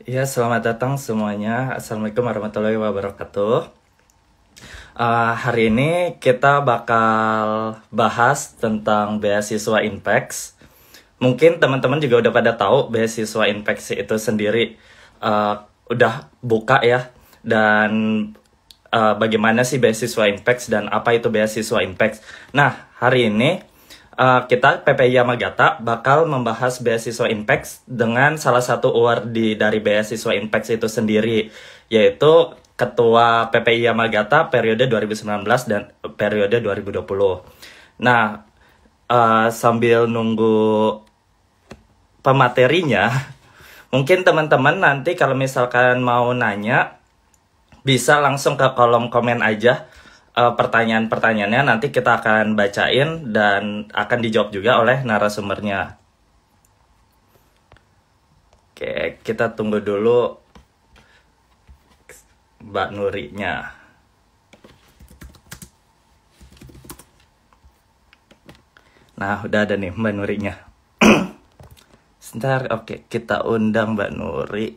Ya, selamat datang semuanya. Assalamualaikum warahmatullahi wabarakatuh. Hari ini kita bakal bahas tentang beasiswa Inpex. Mungkin teman-teman juga udah pada tahu beasiswa Inpex itu sendiri uh, udah buka ya. Dan bagaimana sih beasiswa Inpex dan apa itu beasiswa Inpex. Nah, hari ini kita PPI Yamagata bakal membahas beasiswa Inpex dengan salah satu awardee dari beasiswa Inpex itu sendiri, yaitu Ketua PPI Yamagata periode 2019 dan periode 2020. Nah, sambil nunggu pematerinya, mungkin teman-teman nanti kalau misalkan mau nanya, bisa langsung ke kolom komen aja pertanyaan-pertanyaannya. Nanti kita akan bacain dan akan dijawab juga oleh narasumbernya. Oke, kita tunggu dulu Mbak Nurinya. Nah, udah ada nih Mbak Nurinya. Sebentar, oke, kita undang Mbak Nuri.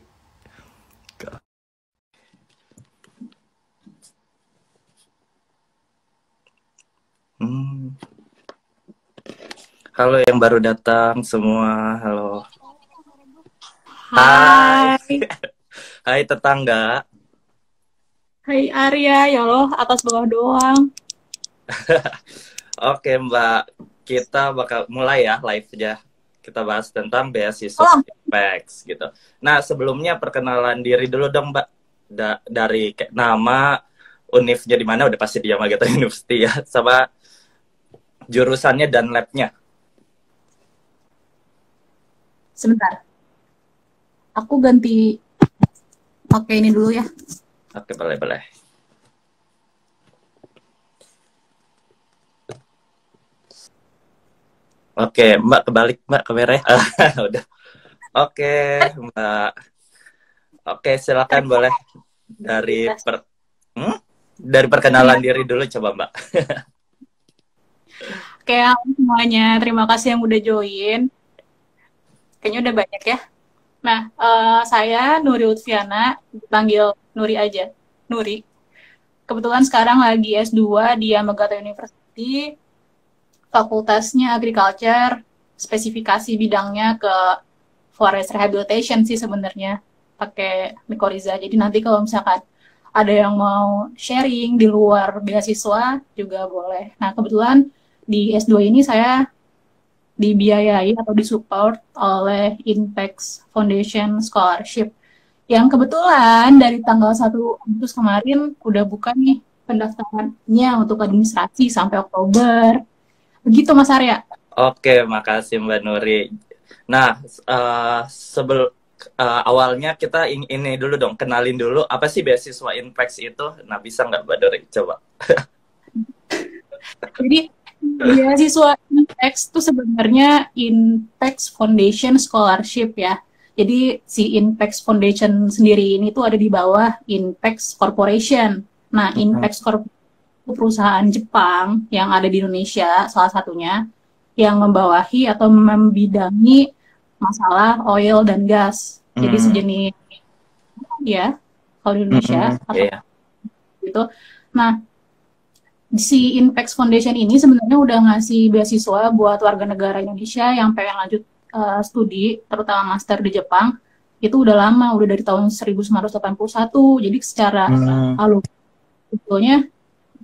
Halo yang baru datang semua, halo. Hai, Hai tetangga. hai Arya, ya Allah, atas bawah doang. Oke Mbak, kita bakal mulai ya live aja. Kita bahas tentang beasiswa Oh, Impact gitu. Nah sebelumnya perkenalan diri dulu dong Mbak. Dari nama, univnya di mana udah pasti di Yamagata University ya, sama jurusannya dan labnya. sebentar, aku ganti pakai ini dulu ya. Oke boleh boleh. Oke Mbak kebalik Mbak kameranya. Udah. Oke Mbak. Oke silakan boleh dari hmm? dari perkenalan diri dulu coba Mbak. Oke, semuanya, terima kasih yang udah join. Kayaknya udah banyak ya. Nah, saya Nuri Lutfiana, dipanggil Nuri aja. Nuri. Kebetulan sekarang lagi S2 di Yamagata University, fakultasnya Agriculture, spesifikasi bidangnya ke forest rehabilitation sih sebenarnya, pakai mikoriza. Jadi nanti kalau misalkan ada yang mau sharing di luar beasiswa juga boleh. Nah, kebetulan di S2 ini saya dibiayai atau disupport oleh Inpex Foundation Scholarship yang kebetulan dari tanggal 1 Agustus kemarin udah buka nih pendaftarannya untuk administrasi sampai Oktober. Begitu Mas Arya. Oke, makasih Mbak Nuri. Nah, awalnya kita ini dulu dong, kenalin dulu apa sih beasiswa Impact itu. Nah, bisa nggak Mbak Nuri? Coba. Jadi beasiswa Inpex itu sebenarnya Inpex Foundation Scholarship ya. Jadi si Inpex Foundation sendiri ini tuh ada di bawah Inpex Corporation. Nah, Inpex Corporation itu perusahaan Jepang yang ada di Indonesia, salah satunya, yang membawahi atau membidangi masalah oil dan gas. Jadi sejenis ya, kalau di Indonesia atau Yeah. gitu. Nah, si Inpex Foundation ini sebenarnya udah ngasih beasiswa buat warga negara Indonesia yang pengen lanjut studi, terutama master di Jepang, itu udah lama, udah dari tahun 1981. Jadi secara alumni, sebetulnya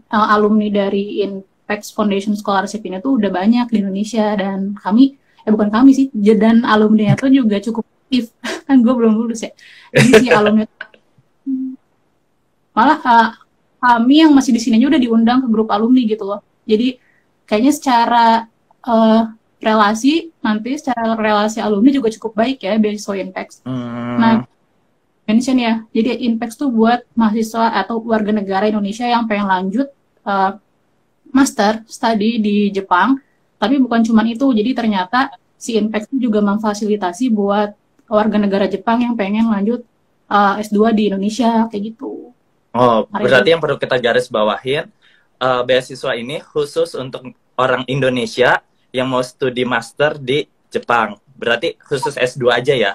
alumni dari Inpex Foundation Scholarship ini tuh udah banyak di Indonesia, dan kami, bukan kami sih, dan alumni tuh juga cukup aktif. Kan gue belum lulus ya. Jadi si alumni malah kami yang masih di sini udah diundang ke grup alumni gitu loh. Jadi kayaknya secara relasi, nanti secara relasi alumni juga cukup baik ya beasiswa Inpex. Nah, mention ya, jadi Inpex tuh buat mahasiswa atau warga negara Indonesia yang pengen lanjut master study di Jepang, tapi bukan cuma itu. Jadi ternyata si Inpex juga memfasilitasi buat warga negara Jepang yang pengen lanjut S2 di Indonesia, kayak gitu. Oh, berarti yang perlu kita garis bawahin, beasiswa ini khusus untuk orang Indonesia yang mau studi master di Jepang. Berarti khusus S2 aja ya?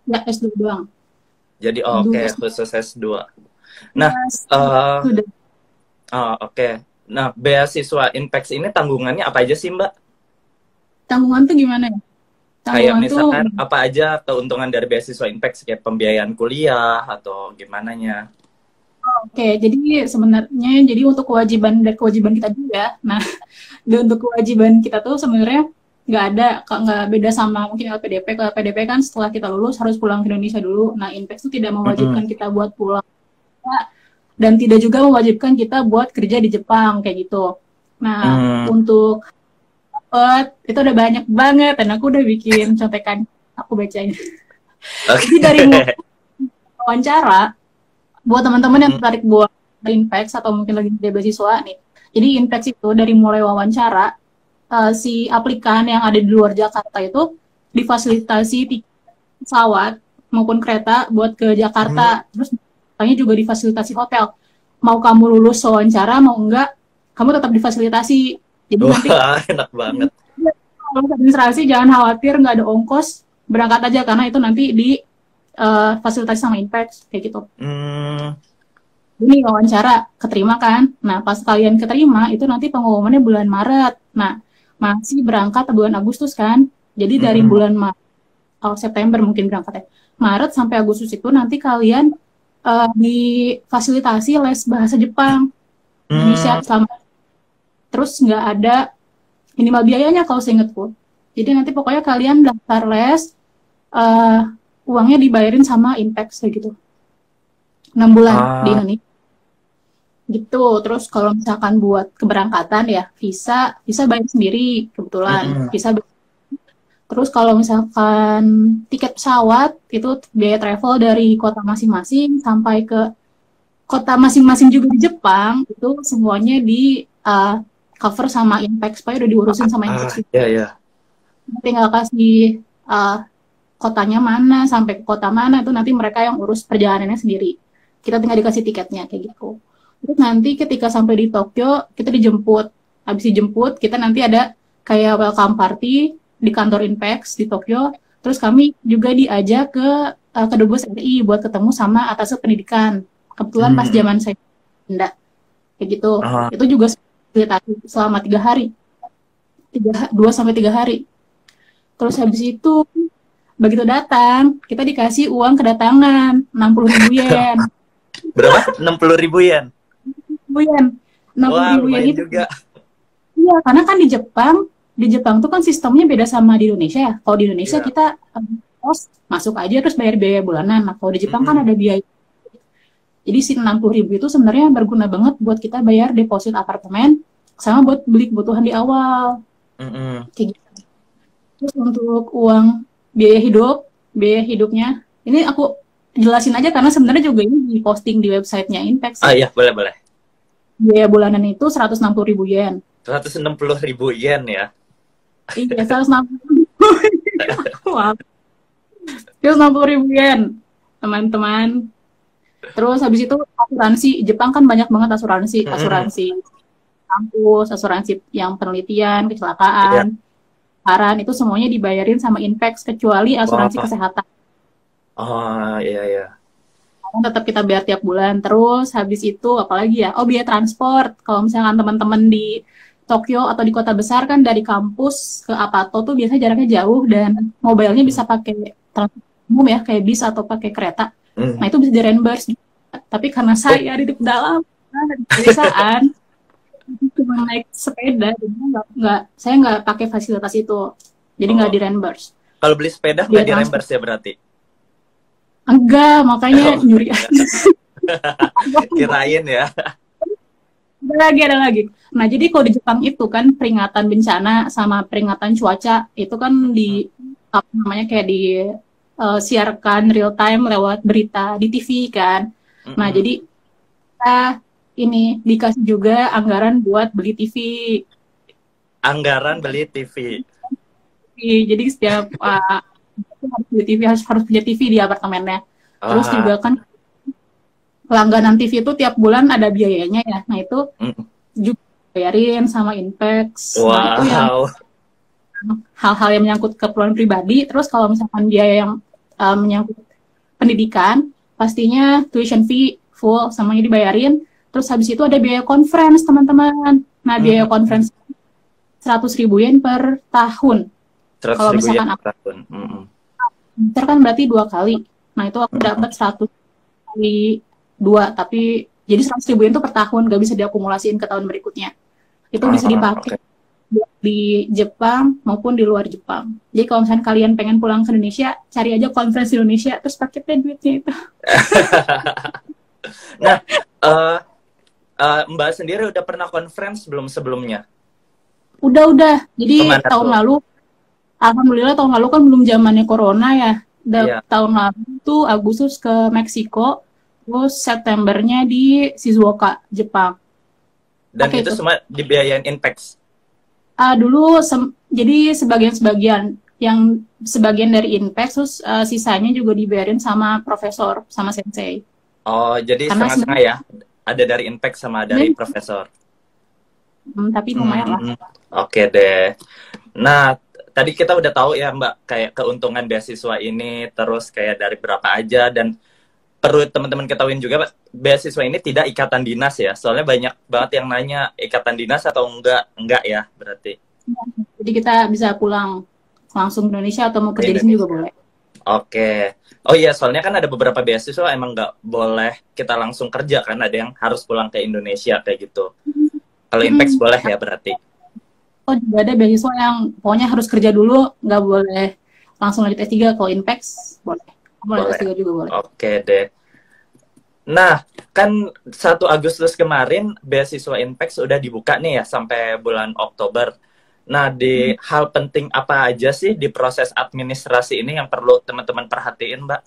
Ya, S2 doang. Jadi dulu oke, S2 khusus S2. Nah, eh sudah. oke. Nah, beasiswa Impact ini tanggungannya apa aja sih, Mbak? Tanggungan tuh gimana ya? Kayak Tanggungan tuh misalkan apa aja keuntungan dari beasiswa Impact, kayak pembiayaan kuliah atau gimana nya? oke, jadi sebenarnya jadi untuk kewajiban dan kewajiban kita dulu ya. Nah, dan untuk kewajiban kita tuh sebenarnya nggak ada, nggak beda sama mungkin LPDP. Kalau LPDP kan setelah kita lulus harus pulang ke Indonesia dulu. Nah, Inpex itu tidak mewajibkan Mm-mm. kita buat pulang dan tidak juga mewajibkan kita buat kerja di Jepang kayak gitu. Nah, Mm. untuk itu udah banyak banget dan aku udah bikin contekan, aku bacain. Jadi dari Oke. wawancara buat teman-teman yang Mm-mm. tertarik buat Inpex atau mungkin lagi di beasiswa nih. Jadi Inpex itu dari mulai wawancara si aplikan yang ada di luar Jakarta itu difasilitasi tiket pesawat maupun kereta buat ke Mm. Jakarta. Terus makanya juga difasilitasi hotel. Mau kamu lulus wawancara mau enggak, kamu tetap difasilitasi. Jadi nanti Wah, enak banget. kalau administrasi jangan khawatir, nggak ada ongkos, berangkat aja karena itu nanti di fasilitasi sama Inpex kayak gitu. Hmm. Ini wawancara keterima kan. Nah, pas kalian keterima itu nanti pengumumannya bulan Maret. Nah, masih berangkat bulan Agustus kan. Jadi dari Mm-mm. bulan Maret atau September mungkin berangkatnya. Maret sampai Agustus itu nanti kalian difasilitasi les bahasa Jepang Indonesia Hmm. selama, terus nggak ada minimal biayanya kalau seingatku. Jadi nanti pokoknya kalian daftar les, eh, uangnya dibayarin sama Inpex kayak gitu. 6 bulan di Ah. Indonesia. Gitu. Terus kalau misalkan buat keberangkatan ya visa, visa bayar sendiri kebetulan. Mm-mm. Visa. Terus kalau misalkan tiket pesawat itu biaya travel dari kota masing-masing sampai ke kota masing-masing juga di Jepang itu semuanya di cover sama Inpex, supaya udah diurusin sama Inpex. Ya, ya. Tinggal kasih kotanya mana sampai ke kota mana itu nanti mereka yang urus perjalanannya sendiri. Kita tinggal dikasih tiketnya kayak gitu. Terus nanti ketika sampai di Tokyo kita dijemput. Habis dijemput kita nanti ada kayak welcome party di kantor Inpex di Tokyo. Terus kami juga diajak ke kedubes RI buat ketemu sama atas pendidikan. Kebetulan pas Hmm. zaman saya pindah kayak gitu. Ah. Itu juga selama 3 hari, 2 sampai 3 hari. Terus habis itu begitu datang, kita dikasih uang kedatangan 60.000 yen. Berapa? 60.000 yen. 60.000 yen. enam puluh Wah, ribu yen lumayan itu. juga. Iya, karena kan di Jepang tuh kan sistemnya beda sama di Indonesia ya. Kalau di Indonesia Iya. kita pos masuk aja terus bayar biaya bulanan. Nah, kalau di Jepang kan Mm-mm. ada biaya. Jadi si 60.000 itu sebenarnya berguna banget buat kita bayar deposit apartemen sama buat beli kebutuhan di awal. Mm-mm. Kayak gitu. Terus untuk uang biaya hidupnya, ini aku jelasin aja karena sebenarnya juga ini diposting di websitenya Inpex Ah, ya. iya, boleh, boleh. Biaya bulanan itu 160.000 yen. 160.000 yen ya. Iya, 160.000. Wow, 160.000 yen, teman-teman. Terus habis itu asuransi, Jepang kan banyak banget asuransi, Mm-mm. kampus, asuransi yang penelitian, Iya. kecelakaan, saran, itu semuanya dibayarin sama Inpex kecuali asuransi Wah. kesehatan. Oh, iya, iya. Tetap kita bayar tiap bulan. Terus habis itu apalagi ya? Oh, biaya transport. Kalau misalkan teman-teman di Tokyo atau di kota besar kan dari kampus ke Apato tuh biasanya jaraknya jauh dan mobilnya bisa pakai transport umum ya, kayak bis atau pakai kereta. Nah, Mm. itu bisa di reimburse. Tapi karena Oh, saya di dalam di pedesaan cuma naik sepeda, jadi saya nggak pakai fasilitas itu. Jadi nggak di oh. reimburse. Kalau beli sepeda nggak Biaya di transport reimburse ya berarti? enggak, makanya Oh, nyuri. kirain ya. Ada lagi. Nah, jadi kalau di Jepang itu kan peringatan bencana sama peringatan cuaca itu kan Mm. apa namanya kayak siarkan real time lewat berita di TV kan. Nah, Mm-mm. jadi kita ini dikasih juga anggaran buat beli TV. Anggaran beli TV. Jadi setiap harus beli TV, harus punya TV di apartemennya. Terus Ah. juga kan langganan TV itu tiap bulan ada biayanya ya. Nah, itu Mm. juga bayarin sama Inpex. Nah, itu yang Wow. hal-hal yang menyangkut keperluan pribadi. Terus kalau misalkan biaya yang menyangkut pendidikan, pastinya tuition fee full semuanya dibayarin. Terus habis itu ada biaya conference teman-teman. Nah biaya conference 100.000 yen per tahun. 100 Kalau ribu yen misalkan per tahun. semester kan berarti 2 kali. Nah itu aku dapat 100 kali 2, tapi jadi 100.000 yen itu per tahun, gak bisa diakumulasiin ke tahun berikutnya. Itu bisa dipakai di Jepang maupun di luar Jepang. Jadi kalau misalnya kalian pengen pulang ke Indonesia, cari aja conference di Indonesia, terus paketnya duitnya itu. Nah, Mbak sendiri udah pernah conference belum sebelumnya? Udah. Jadi Kemana tahun tuh? lalu, alhamdulillah tahun lalu kan belum zamannya corona ya. Iya. Tahun lalu tuh Agustus ke Meksiko, terus Septembernya di Shizuoka, Jepang. Dan Pakai itu itu. semua dibiayain Inpex? Dulu jadi sebagian yang sebagian dari Inpex, terus sisanya juga dibayarin sama profesor, sama sensei. Oh, jadi Karena setengah-setengah sebenarnya ya? Ada dari Inpex sama dari profesor? tapi lumayan lah. Oke deh. Nah, tadi kita udah tahu ya Mbak, kayak keuntungan beasiswa ini, terus kayak dari berapa aja, dan perlu teman-teman ketahuin juga, Pak, beasiswa ini tidak ikatan dinas ya. Soalnya banyak banget yang nanya ikatan dinas atau enggak ya, berarti. Jadi kita bisa pulang langsung ke Indonesia atau mau Ke kerja di sini juga Indonesia. boleh. Oke. Oh iya, soalnya kan ada beberapa beasiswa emang nggak boleh kita langsung kerja kan, ada yang harus pulang ke Indonesia kayak gitu. Kalau Inpex boleh ya berarti. Oh juga ada beasiswa yang pokoknya harus kerja dulu, nggak boleh langsung lanjut S3. Kalau Inpex boleh. Boleh Boleh. S3 juga boleh. Oke deh. Nah, kan 1 Agustus kemarin beasiswa Inpex udah dibuka nih ya sampai bulan Oktober. Nah, di hal penting apa aja sih di proses administrasi ini yang perlu teman-teman perhatiin, Mbak?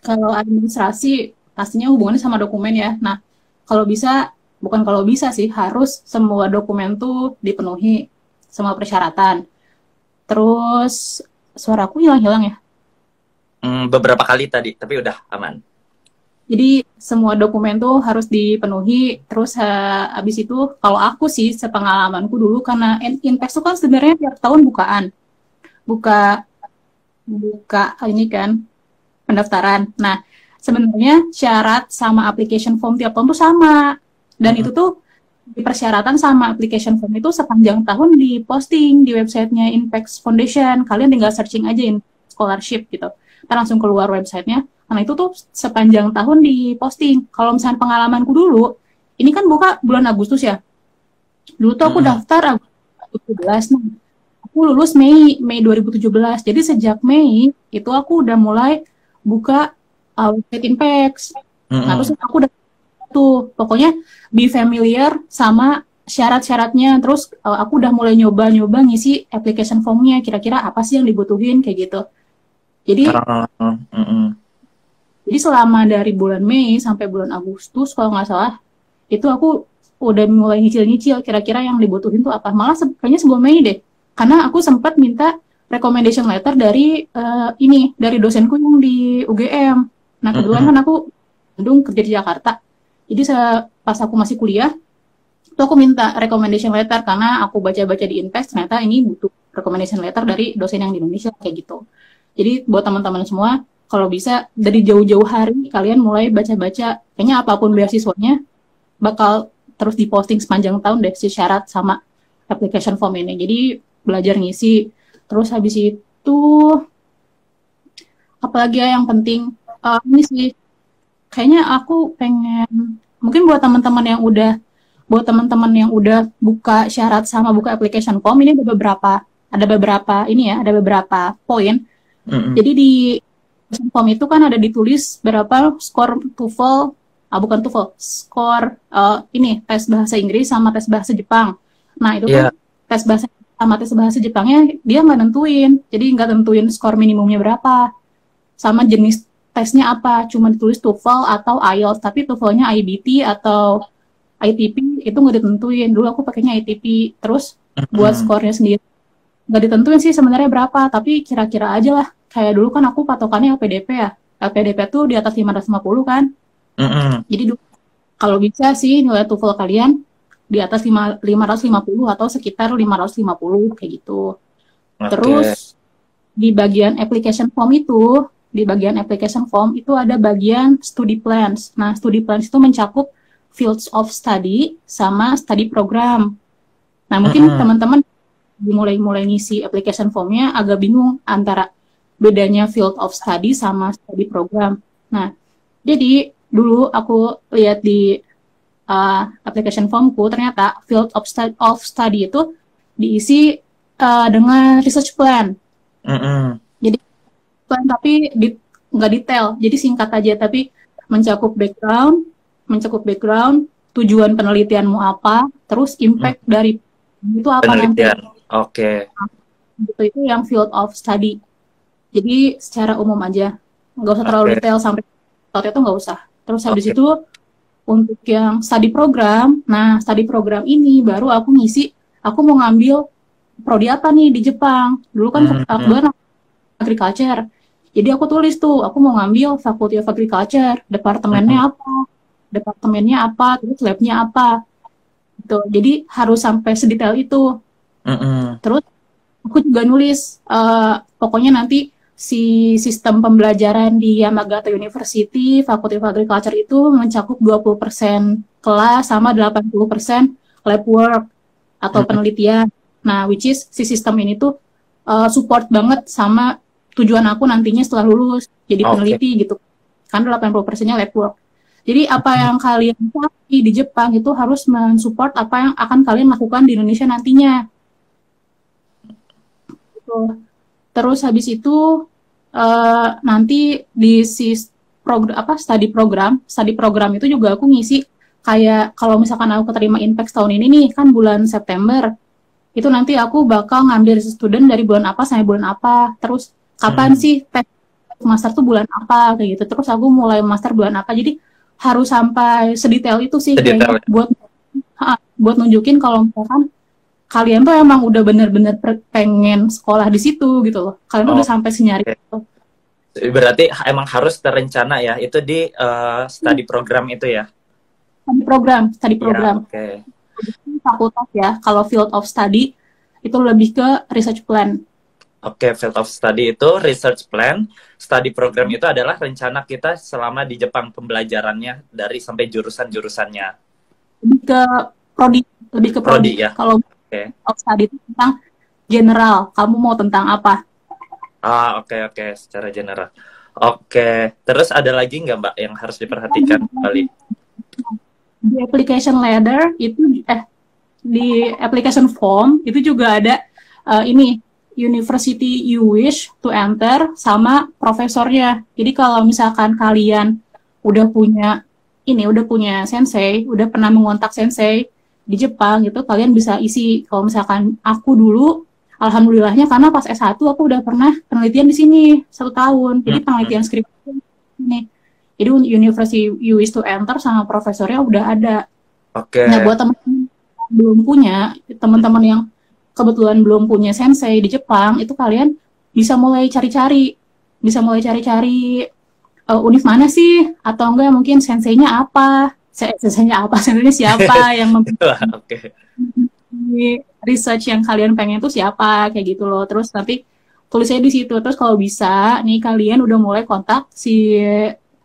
Kalau administrasi pastinya hubungannya sama dokumen ya. Nah, kalau bisa, bukan kalau bisa sih, harus semua dokumen tuh dipenuhi, semua persyaratan. Terus, suaraku hilang-hilang ya. Beberapa kali tadi, tapi udah aman. Jadi, semua dokumen tuh harus dipenuhi. Terus, habis itu, kalau aku sih, sepengalamanku dulu, karena Inpex itu kan sebenarnya tiap tahun bukaan. Buka ini kan, pendaftaran. Nah, sebenarnya syarat sama application form tiap tahun tuh sama. Dan itu tuh di persyaratan sama application form itu sepanjang tahun diposting di websitenya Inpex Foundation. Kalian tinggal searching aja scholarship gitu. Kita langsung keluar websitenya. Nah itu tuh sepanjang tahun diposting. Kalau misalnya pengalamanku dulu, ini kan buka bulan Agustus ya. Dulu tuh aku daftar Agustus 2017. Nah, aku lulus Mei 2017. Jadi sejak Mei itu aku udah mulai buka website Inpex. Nah terus aku udah tuh pokoknya be familiar sama syarat-syaratnya. Terus aku udah mulai nyoba ngisi application formnya. Kira-kira apa sih yang dibutuhin kayak gitu. Jadi selama dari bulan Mei sampai bulan Agustus kalau nggak salah itu aku udah mulai nyicil-nyicil kira-kira yang dibutuhin tuh apa. Malah kayaknya sebelum Mei deh. Karena aku sempat minta recommendation letter dari dari dosenku yang di UGM. Nah kebetulan kan aku Bandung kerja di Jakarta. Jadi pas aku masih kuliah, itu aku minta recommendation letter karena aku baca-baca di Inpex ternyata ini butuh recommendation letter dari dosen yang di Indonesia kayak gitu. Jadi buat teman-teman semua, kalau bisa dari jauh-jauh hari kalian mulai baca-baca, kayaknya apapun beasiswanya bakal terus diposting sepanjang tahun deh si syarat sama application form ini. Jadi belajar ngisi. Terus habis itu apalagi yang penting ini sih kayaknya aku pengen mungkin buat teman-teman yang udah buka syarat sama buka application form ini ada beberapa poin. Jadi di form itu kan ada ditulis berapa skor TOEFL, bukan TOEFL, skor tes bahasa Inggris sama tes bahasa Jepang. Nah itu kan tes bahasa sama tes bahasa Jepangnya dia nggak nentuin, jadi nggak tentuin skor minimumnya berapa, sama jenis tesnya apa, cuma ditulis TOEFL atau IELTS, tapi TOEFL-nya IBT atau ITP itu nggak ditentuin. Dulu aku pakainya ITP, terus buat skornya sendiri nggak ditentuin sih sebenarnya berapa, tapi kira-kira aja lah. Kayak dulu kan aku patokannya LPDP ya. LPDP tuh di atas 550 kan. Jadi kalau bisa sih nilai TOEFL kalian di atas 550 atau sekitar 550 kayak gitu. Terus di bagian application form itu di bagian application form itu ada bagian study plans. Nah, study plans itu mencakup fields of study sama study program. Nah, mungkin teman-teman mulai ngisi application formnya agak bingung antara bedanya field of study sama study program. Nah, jadi dulu aku lihat di application formku, ternyata field of study itu diisi dengan research plan. Jadi plan tapi nggak detail, jadi singkat aja, tapi mencakup background, tujuan penelitianmu apa, terus impact dari itu apa penelitian. nanti. Oke. Itu yang field of study. Jadi secara umum aja, nggak usah terlalu detail sampai itu nggak usah. Terus habis itu untuk yang study program, nah study program ini baru aku ngisi, aku mau ngambil prodi apa nih di Jepang. Dulu kan kebetulan agriculture. Jadi aku tulis tuh, aku mau ngambil Faculty of Agriculture, departemennya apa, terus labnya apa. Gitu. Jadi harus sampai sedetail itu. Terus aku juga nulis, pokoknya nanti si sistem pembelajaran di Yamagata University, Faculty of Agriculture itu mencakup 20% kelas sama 80% lab work atau penelitian. Nah, which is si sistem ini tuh support banget sama tujuan aku nantinya setelah lulus jadi peneliti gitu. Karena 80%-nya lab work. Jadi apa yang kalian cari di Jepang itu harus mensupport apa yang akan kalian lakukan di Indonesia nantinya. Gitu. Terus habis itu nanti di study program itu juga aku ngisi kayak kalau misalkan aku keterima Inpex tahun ini nih kan bulan September, itu nanti aku bakal ngambil student dari bulan apa sampai bulan apa, terus kapan sih tes master tuh bulan apa kayak gitu, terus aku mulai master bulan apa, jadi harus sampai sedetail itu sih kayaknya buat nunjukin kalau misalkan kalian tuh emang udah bener-bener pengen sekolah di situ gitu loh, kalian udah sampai senyari itu. Berarti emang harus terencana ya, itu di study program itu ya? Study program. Ya, fakultas ya, kalau field of study itu lebih ke research plan. Field of study itu research plan, study program itu adalah rencana kita selama di Jepang pembelajarannya dari sampai jurusan-jurusannya. Lebih ke prodi ya. Kalau of study itu tentang general, kamu mau tentang apa? Oke, secara general. Terus ada lagi nggak Mbak yang harus diperhatikan kembali? Di application ladder itu di application form itu juga ada ini university you wish to enter sama profesornya. Jadi kalau misalkan kalian udah punya sensei, udah pernah mengontak sensei di Jepang gitu, kalian bisa isi. Kalau misalkan aku dulu, alhamdulillahnya karena pas S1 aku udah pernah penelitian di sini 1 tahun. Jadi penelitian skripsi ini. Jadi university you wish to enter sama profesornya udah ada. Nah, buat teman-teman yang kebetulan belum punya sensei di Jepang, itu kalian bisa mulai cari-cari univ mana sih, atau enggak mungkin senseinya siapa yang research yang kalian pengen tuh siapa, kayak gitu loh. Terus nanti tulisnya di situ. Terus kalau bisa nih kalian udah mulai kontak si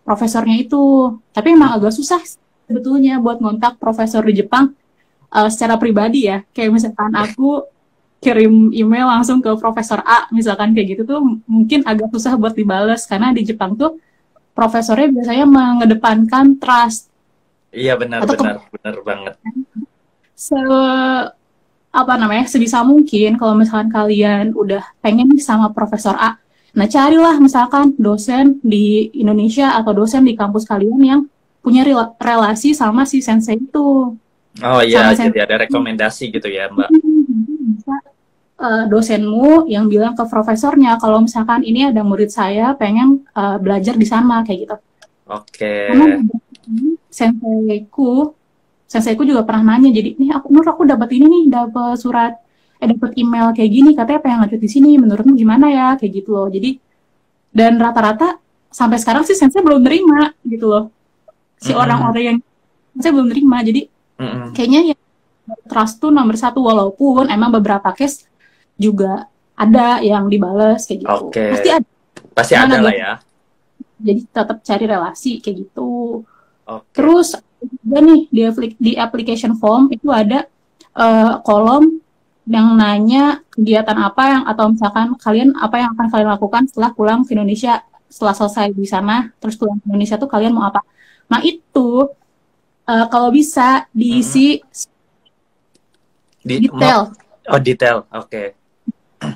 profesornya itu. Tapi emang agak susah sebetulnya buat kontak profesor di Jepang secara pribadi ya. Kayak misalkan aku kirim email langsung ke Profesor A, misalkan kayak gitu tuh mungkin agak susah buat dibales, karena di Jepang tuh profesornya biasanya mengedepankan trust. Iya, benar banget. Sebisa mungkin kalau misalkan kalian udah pengen sama Profesor A, nah carilah misalkan dosen di Indonesia atau dosen di kampus kalian yang punya relasi sama si sensei itu. Oh iya, jadi ada rekomendasi gitu ya Mbak. Dosenmu yang bilang ke profesornya kalau misalkan ini ada murid saya pengen belajar di sana kayak gitu. Karena senseiku juga pernah nanya, jadi nih aku dapat ini nih, dapat email kayak gini, katanya pengen lanjut di sini, menurutmu gimana ya, kayak gitu loh. Jadi dan rata-rata sampai sekarang sih sensei belum terima gitu loh, si orang-orang yang sensei belum terima. Jadi kayaknya ya trust tuh nomor 1, walaupun emang beberapa case juga ada yang dibales kayak gitu. Pasti ada lah ya. jadi tetap cari relasi kayak gitu. Oke. Terus juga nih di application form itu ada kolom yang nanya kegiatan apa yang atau misalkan kalian apa yang akan kalian lakukan setelah pulang ke Indonesia, setelah selesai di sana terus pulang ke Indonesia tuh kalian mau apa. Nah itu kalau bisa Mm-mm. diisi detail, Oh, detail. Oke.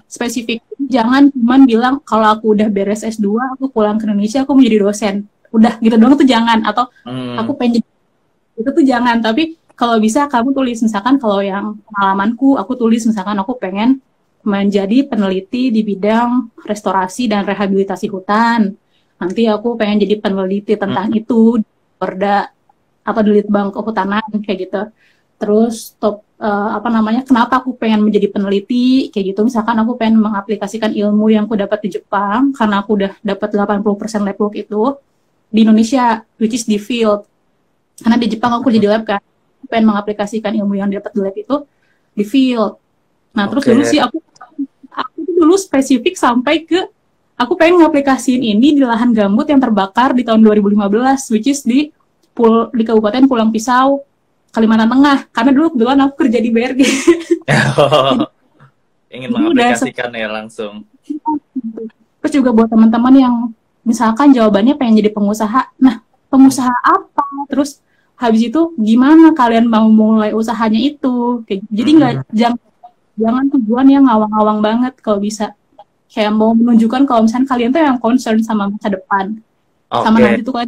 spesifik. Jangan cuman bilang kalau aku udah beres S2 aku pulang ke Indonesia aku mau jadi dosen. Udah gitu doang tuh jangan, atau aku Hmm. pengen jadi, itu tuh jangan. Tapi kalau bisa kamu tulis, misalkan kalau yang pengalamanku aku tulis misalkan aku pengen menjadi peneliti di bidang restorasi dan rehabilitasi hutan. Nanti aku pengen jadi peneliti tentang Mm-mm. itu di Perda atau di Litbang Kehutanan kayak gitu. Terus apa namanya, kenapa aku pengen menjadi peneliti kayak gitu. Misalkan aku pengen mengaplikasikan ilmu yang aku dapat di Jepang karena aku udah dapat 80% lab work itu di Indonesia, which is di field. Karena di Jepang aku jadi lab kan. Aku pengen mengaplikasikan ilmu yang dapat di lab itu di field. Nah, terus dulu Oke. sih aku tuh dulu spesifik sampai ke aku pengen ngaplikasiin ini di lahan gambut yang terbakar di tahun 2015, which is di Kabupaten Pulang Pisau, Kalimantan Tengah. Karena dulu kebetulan aku kerja di BRG. Jadi, Ingin jadi udah mengaplikasikan ya langsung. terus juga buat teman-teman yang misalkan jawabannya pengen jadi pengusaha. Nah, pengusaha apa? Terus habis itu gimana kalian mau mulai usahanya itu? Jadi nggak Mm-mm. jangan tujuan yang ngawang-ngawang banget kalau bisa. Kayak mau menunjukkan kalau misalnya kalian tuh yang concern sama masa depan, sama Oke. nanti tuh kan.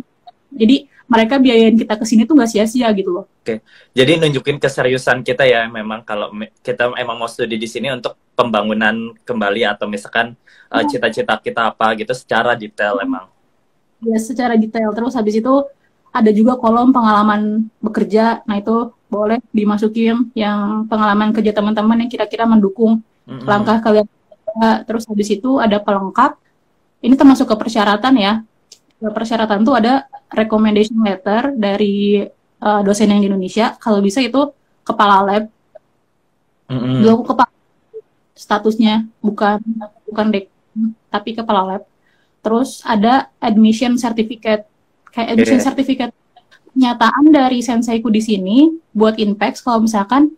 Jadi mereka biayain kita ke sini tuh nggak sia-sia gitu loh. Oke, jadi nunjukin keseriusan kita ya, memang kalau kita emang mau studi di sini untuk pembangunan kembali atau misalkan cita-cita kita apa gitu secara detail emang. Ya secara detail. Terus habis itu ada juga kolom pengalaman bekerja. Nah itu boleh dimasukin yang pengalaman kerja teman-teman yang kira-kira mendukung Mm-mm. langkah kalian. Terus habis itu ada pelengkap. Ini termasuk ke persyaratan ya. Persyaratan tuh ada recommendation letter dari dosen yang di Indonesia. Kalau bisa itu kepala lab. Dulu Mm-mm. aku kepala statusnya bukan bukan dek, tapi kepala lab. Terus ada admission certificate. Kayak admission Oke. certificate nyataan dari senseiku di sini buat Inpex kalau misalkan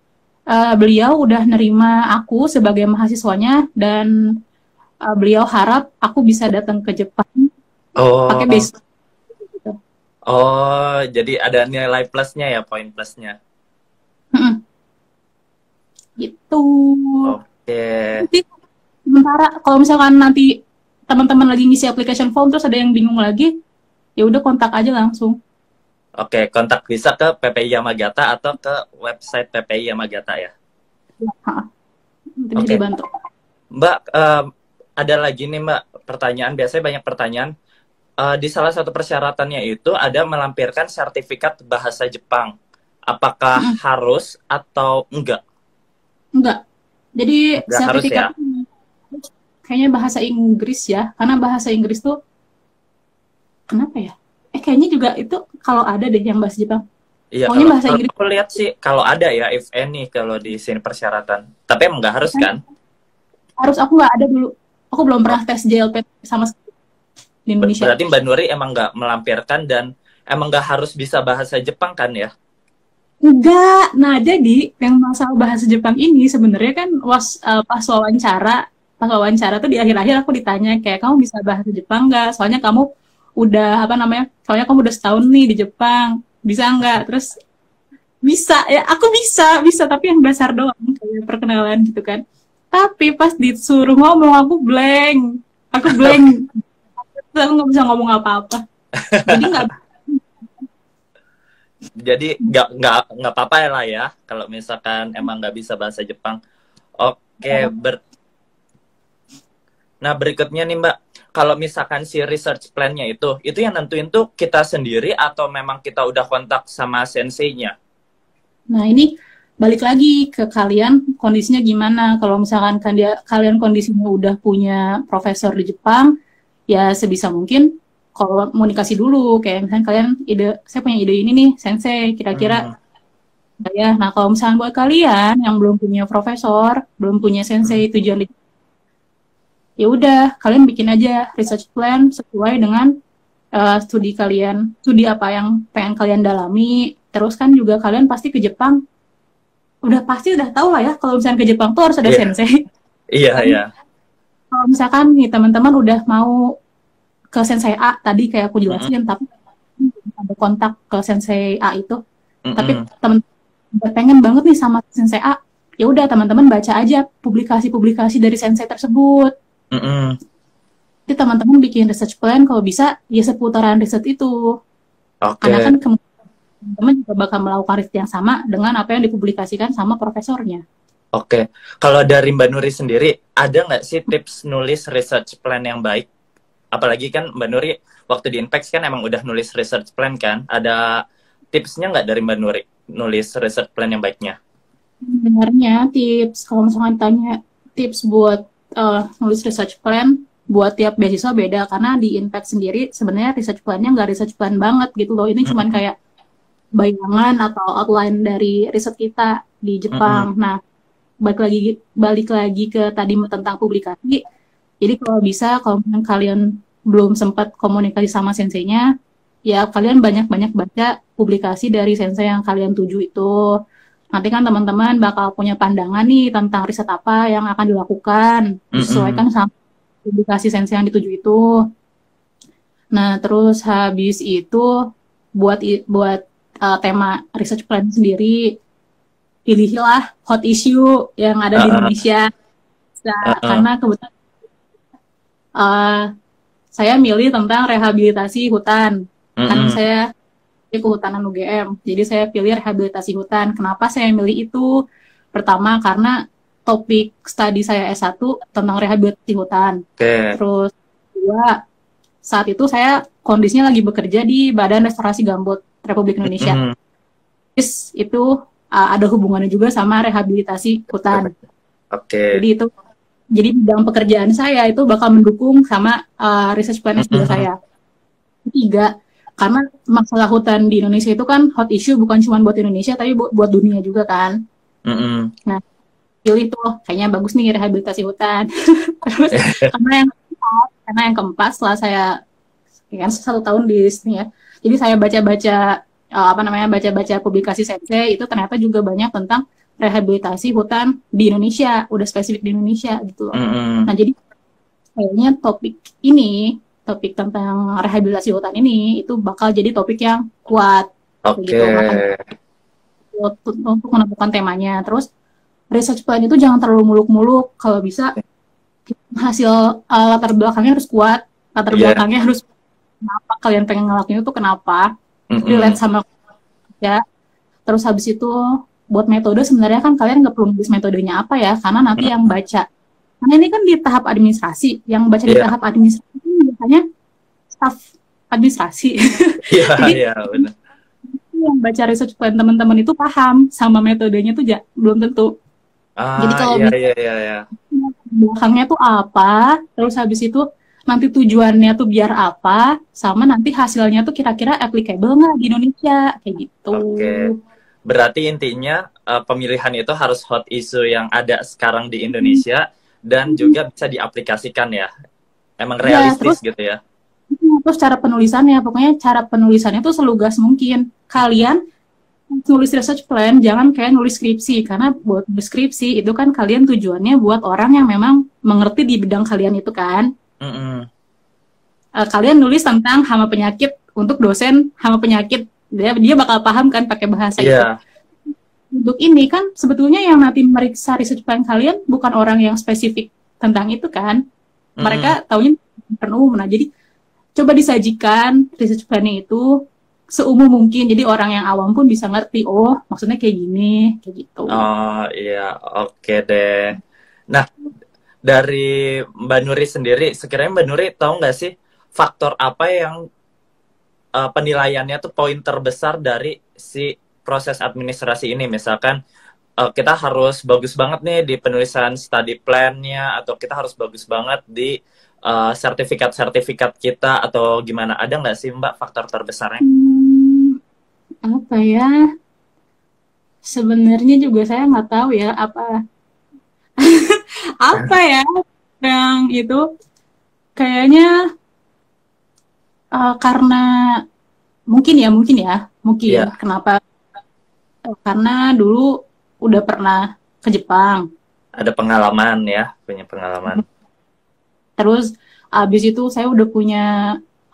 beliau udah nerima aku sebagai mahasiswanya dan beliau harap aku bisa datang ke Jepang pakai Oh, base gitu. oh, jadi ada nilai plusnya ya, poin plusnya. Gitu. Oke. Jadi sementara kalau misalkan nanti teman-teman lagi ngisi application form terus ada yang bingung lagi, ya udah kontak aja langsung. Oke, kontak bisa ke PPI Yamagata atau ke website PPI Yamagata ya. Nanti bisa Oke, dibantu. Mbak, ada lagi nih Mbak pertanyaan. Biasanya banyak pertanyaan. Di salah satu persyaratannya itu ada melampirkan sertifikat bahasa Jepang. Apakah harus atau enggak? Enggak. Jadi Enggak harus ya. sertifikat kayaknya bahasa Inggris ya, karena bahasa Inggris tuh kenapa ya? Kayaknya juga itu kalau ada deh yang bahasa Jepang. Iya, Pokoknya kalau bahasa kalau Inggris aku lihat sih kalau ada ya, if any, kalau di sini persyaratan. Tapi emang nggak harus kan kan? harus, aku nggak ada dulu. Aku belum Oh, pernah tes JLP sama sekali di Indonesia. berarti Mbak Nuri emang nggak melampirkan dan emang nggak harus bisa bahasa Jepang kan ya? Enggak. Nah, jadi yang masalah bahasa Jepang ini sebenarnya kan pas wawancara tuh di akhir-akhir aku ditanya kayak kamu bisa bahasa Jepang nggak? Soalnya kamu udah apa namanya? Soalnya kamu udah setahun nih di Jepang. Bisa nggak? Terus bisa ya, aku bisa tapi yang dasar doang kayak perkenalan gitu kan. Tapi pas disuruh ngomong aku blank, terus aku nggak bisa ngomong apa-apa. Jadi nggak. Jadi nggak apa-apa lah ya kalau misalkan emang nggak bisa bahasa Jepang. Oke, nah berikutnya nih Mbak, kalau misalkan si research plan-nya itu yang nentuin tuh kita sendiri atau memang kita udah kontak sama sensei-nya? Nah ini balik lagi ke kalian kondisinya gimana. Kalau misalkan kalian kondisinya udah punya profesor di Jepang, ya sebisa mungkin kalau komunikasi dulu kayak misalnya kalian saya punya ide ini nih sensei, kira-kira Hmm. ya. Nah kalau misalnya buat kalian yang belum punya profesor, belum punya Hmm. sensei tujuan ya udah kalian bikin aja research plan sesuai dengan studi apa yang pengen kalian dalami. Terus kan juga kalian pasti ke Jepang, udah tahu lah ya kalau misalnya ke Jepang tuh harus ada Iya, sensei. iya, Kan iya. kalau misalkan nih teman-teman udah mau ke sensei A tadi kayak aku Mm-mm, jelasin, tapi ada kontak ke sensei A itu, tapi mm-mm, teman pengen banget nih sama sensei A, ya udah teman-teman baca aja publikasi-publikasi dari sensei tersebut. mm-mm. Jadi teman-teman bikin research plan kalau bisa ya seputaran riset itu. Karena Oke. kan teman-teman juga bakal melakukan riset yang sama dengan apa yang dipublikasikan sama profesornya. Oke, kalau dari Mbak Nuri sendiri, ada nggak sih tips nulis research plan yang baik? Apalagi kan Mbak Nuri waktu di Inpex kan emang udah nulis research plan kan? Ada tipsnya nggak dari Mbak Nuri nulis research plan yang baiknya? Sebenarnya tips, kalau misalkan tanya tips buat nulis research plan, buat tiap beasiswa beda, karena di Impact sendiri sebenarnya research plan-nya nggak research plan banget gitu loh. Ini cuman Mm-mm, kayak bayangan atau outline dari riset kita di mm-mm, Jepang. Nah, balik lagi ke tadi tentang publikasi. Jadi kalau bisa, kalau kalian belum sempat komunikasi sama senseinya, ya kalian banyak-banyak baca publikasi dari sensei yang kalian tuju itu. Nanti kan teman-teman bakal punya pandangan nih tentang riset apa yang akan dilakukan, mm-mm. disesuaikan sama publikasi sensei yang dituju itu. Nah, terus habis itu buat tema research plan sendiri, pilihlah hot issue yang ada di Uh-uh, Indonesia. uh-uh, Karena kebetulan uh, saya milih tentang rehabilitasi hutan. Kan mm-mm. saya di Kehutanan UGM, jadi saya pilih rehabilitasi hutan. Kenapa saya milih itu? Pertama, karena topik studi saya S1 tentang rehabilitasi hutan. Oke. Terus kedua, saat itu saya kondisinya lagi bekerja di Badan Restorasi Gambut Republik Indonesia. Mm-mm. Terus itu ada hubungannya juga sama rehabilitasi hutan. Oke. Jadi itu, jadi bidang pekerjaan saya itu bakal mendukung sama research plan S2 Mm-mm. saya. Ketiga, karena masalah hutan di Indonesia itu kan hot issue bukan cuma buat Indonesia tapi buat dunia juga kan. Mm-mm. Nah, pilih tuh kayaknya bagus nih rehabilitasi hutan. Terus karena yang keempat setelah saya ya kan 1 tahun di sini ya. Jadi saya baca-baca baca-baca publikasi sensei itu ternyata juga banyak tentang rehabilitasi hutan di Indonesia, udah spesifik di Indonesia gitu loh. Mm-mm. Nah, jadi kayaknya topik tentang rehabilitasi hutan ini itu bakal jadi topik yang kuat Oke. gitu. Makanya untuk menemukan temanya. Terus research plan itu jangan terlalu muluk-muluk. Kalau bisa hasil latar belakangnya harus kuat. Latar Iya. belakangnya harus kenapa kalian pengen ngelakuin itu kenapa. Mm-mm. Relate sama ya. Terus habis itu buat metode sebenarnya kan kalian nggak perlu nulis metodenya apa ya, karena nanti yang Mm-mm. baca. Karena ini kan di tahap administrasi, yang baca di Iya. tahap administrasi biasanya staf administrasi. Iya, Jadi iya, benar. yang baca research plan teman-teman itu paham sama metodenya tuh belum tentu. Jadi Ah, kalau iya, iya, iya, iya. belakangnya tuh apa, terus habis itu nanti tujuannya tuh biar apa, sama nanti hasilnya tuh kira-kira applicable nggak di Indonesia, kayak gitu. Oke. Berarti intinya pemilihan itu harus hot issue yang ada sekarang di Indonesia dan juga bisa diaplikasikan ya. Emang Ya, realistis terus gitu ya. terus cara penulisannya, pokoknya cara penulisannya tuh selugas mungkin. Kalian nulis research plan, jangan kayak nulis skripsi, karena buat skripsi itu kan kalian tujuannya buat orang yang memang mengerti di bidang kalian itu kan. Mm-mm. Kalian nulis tentang hama penyakit untuk dosen hama penyakit, dia bakal paham kan pakai bahasa itu. Iya. Untuk ini kan sebetulnya yang nanti meriksa research plan kalian bukan orang yang spesifik tentang itu kan. Mm-mm. Mereka taunya umum. Nah, jadi coba disajikan research plan-nya itu seumum mungkin. Jadi orang yang awam pun bisa ngerti, oh maksudnya kayak gini, kayak gitu. Oh iya, oke deh. Nah, dari Mbak Nuri sendiri, sekiranya Mbak Nuri tahu nggak sih faktor apa yang penilaiannya tuh poin terbesar dari si proses administrasi ini? Misalkan kita harus bagus banget nih di penulisan study plan-nya, atau kita harus bagus banget di sertifikat-sertifikat kita, atau gimana? Ada nggak sih Mbak faktor terbesarnya? Apa ya? Sebenarnya juga saya nggak tahu ya apa ya yang itu kayaknya Karena mungkin Iya, kenapa? Karena dulu udah pernah ke Jepang. ada pengalaman ya, punya pengalaman. Terus abis itu saya udah punya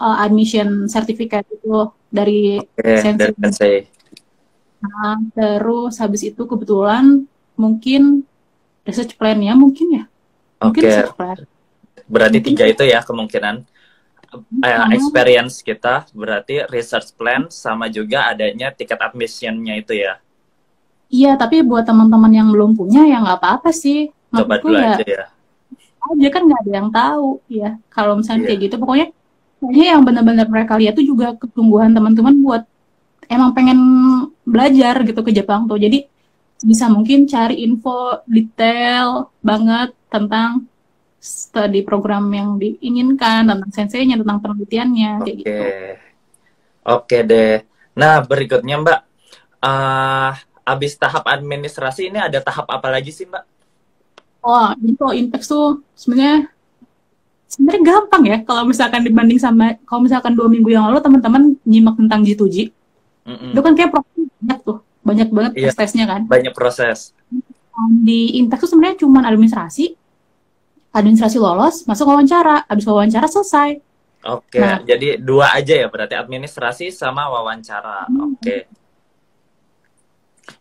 admission certificate itu dari Oke, Sensei. dari Sensei. Terus habis itu kebetulan mungkin research plan-nya mungkin Oke, research plan. berarti Mungkin 3 itu ya kemungkinan. sama, Experience kita berarti research plan sama juga adanya tiket admissionnya itu ya. iya, tapi buat teman-teman yang belum punya ya nggak apa-apa sih. Coba Maksudku dulu ya aja ya. aja kan nggak ada yang tahu ya. Kalau misalnya kayak Iya. gitu, pokoknya kayaknya yang benar-benar mereka lihat tuh juga ketungguhan teman-teman buat emang pengen belajar gitu ke Jepang tuh. Jadi bisa mungkin cari info detail banget tentang studi program yang diinginkan, tentang senseinya, tentang penelitiannya, kayak Oke. gitu. Oke deh. Nah, berikutnya Mbak, ah habis tahap administrasi ini ada tahap apa lagi sih Mbak? Oh, jadi kalau Intex tuh sebenarnya gampang ya kalau misalkan dibanding sama kalau misalkan 2 minggu yang lalu teman-teman nyimak tentang G2G, itu Mm-mm. kan kayak prosesnya banyak tuh, banyak banget Iya, tes-tesnya kan. banyak proses. Di Intex tuh sebenarnya cuma administrasi, administrasi lolos, masuk wawancara, habis wawancara selesai. Oke, Nah, jadi 2 aja ya berarti administrasi sama wawancara. Oke.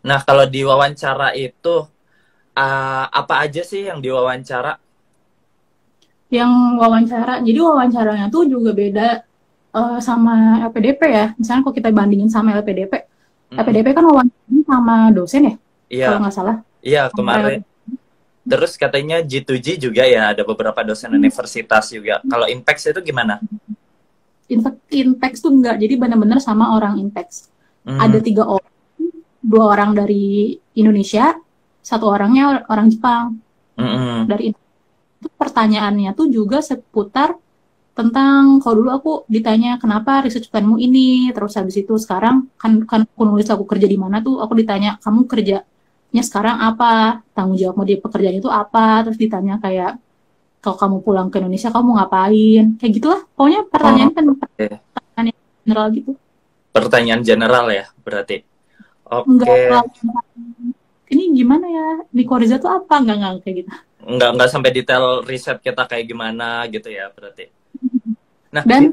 Nah, kalau di wawancara itu apa aja sih yang diwawancara? yang wawancara, jadi wawancaranya tuh juga beda sama LPDP ya. Misalnya kalau kita bandingin sama LPDP, Mm-mm. LPDP kan wawancaranya sama dosen ya, Iya, kalau nggak salah. iya Sama kemarin. Terus katanya G2G juga ya, ada beberapa dosen universitas juga. Kalau Inpex itu gimana? Intex tuh enggak, jadi benar-benar sama orang Intex. Ada Hmm, 3 orang, 2 orang dari Indonesia, 1 orangnya orang Jepang. mm-mm. Dari itu pertanyaannya tuh juga seputar tentang kalau dulu aku ditanya kenapa research planmu ini, terus habis itu sekarang kan aku nulis aku kerja di mana tuh, aku ditanya kamu kerjanya sekarang apa, tanggung jawabmu di pekerjaan itu apa, terus ditanya kayak kalau kamu pulang ke Indonesia kamu ngapain, kayak gitulah. Pokoknya Oh, pertanyaan kan oke. pertanyaan yang general gitu. Pertanyaan general ya, berarti. Enggak Oke, terlalu ini gimana ya, di Koriza tuh apa, enggak kayak gitu. nggak sampai detail riset kita kayak gimana gitu ya, berarti. Nah, Dan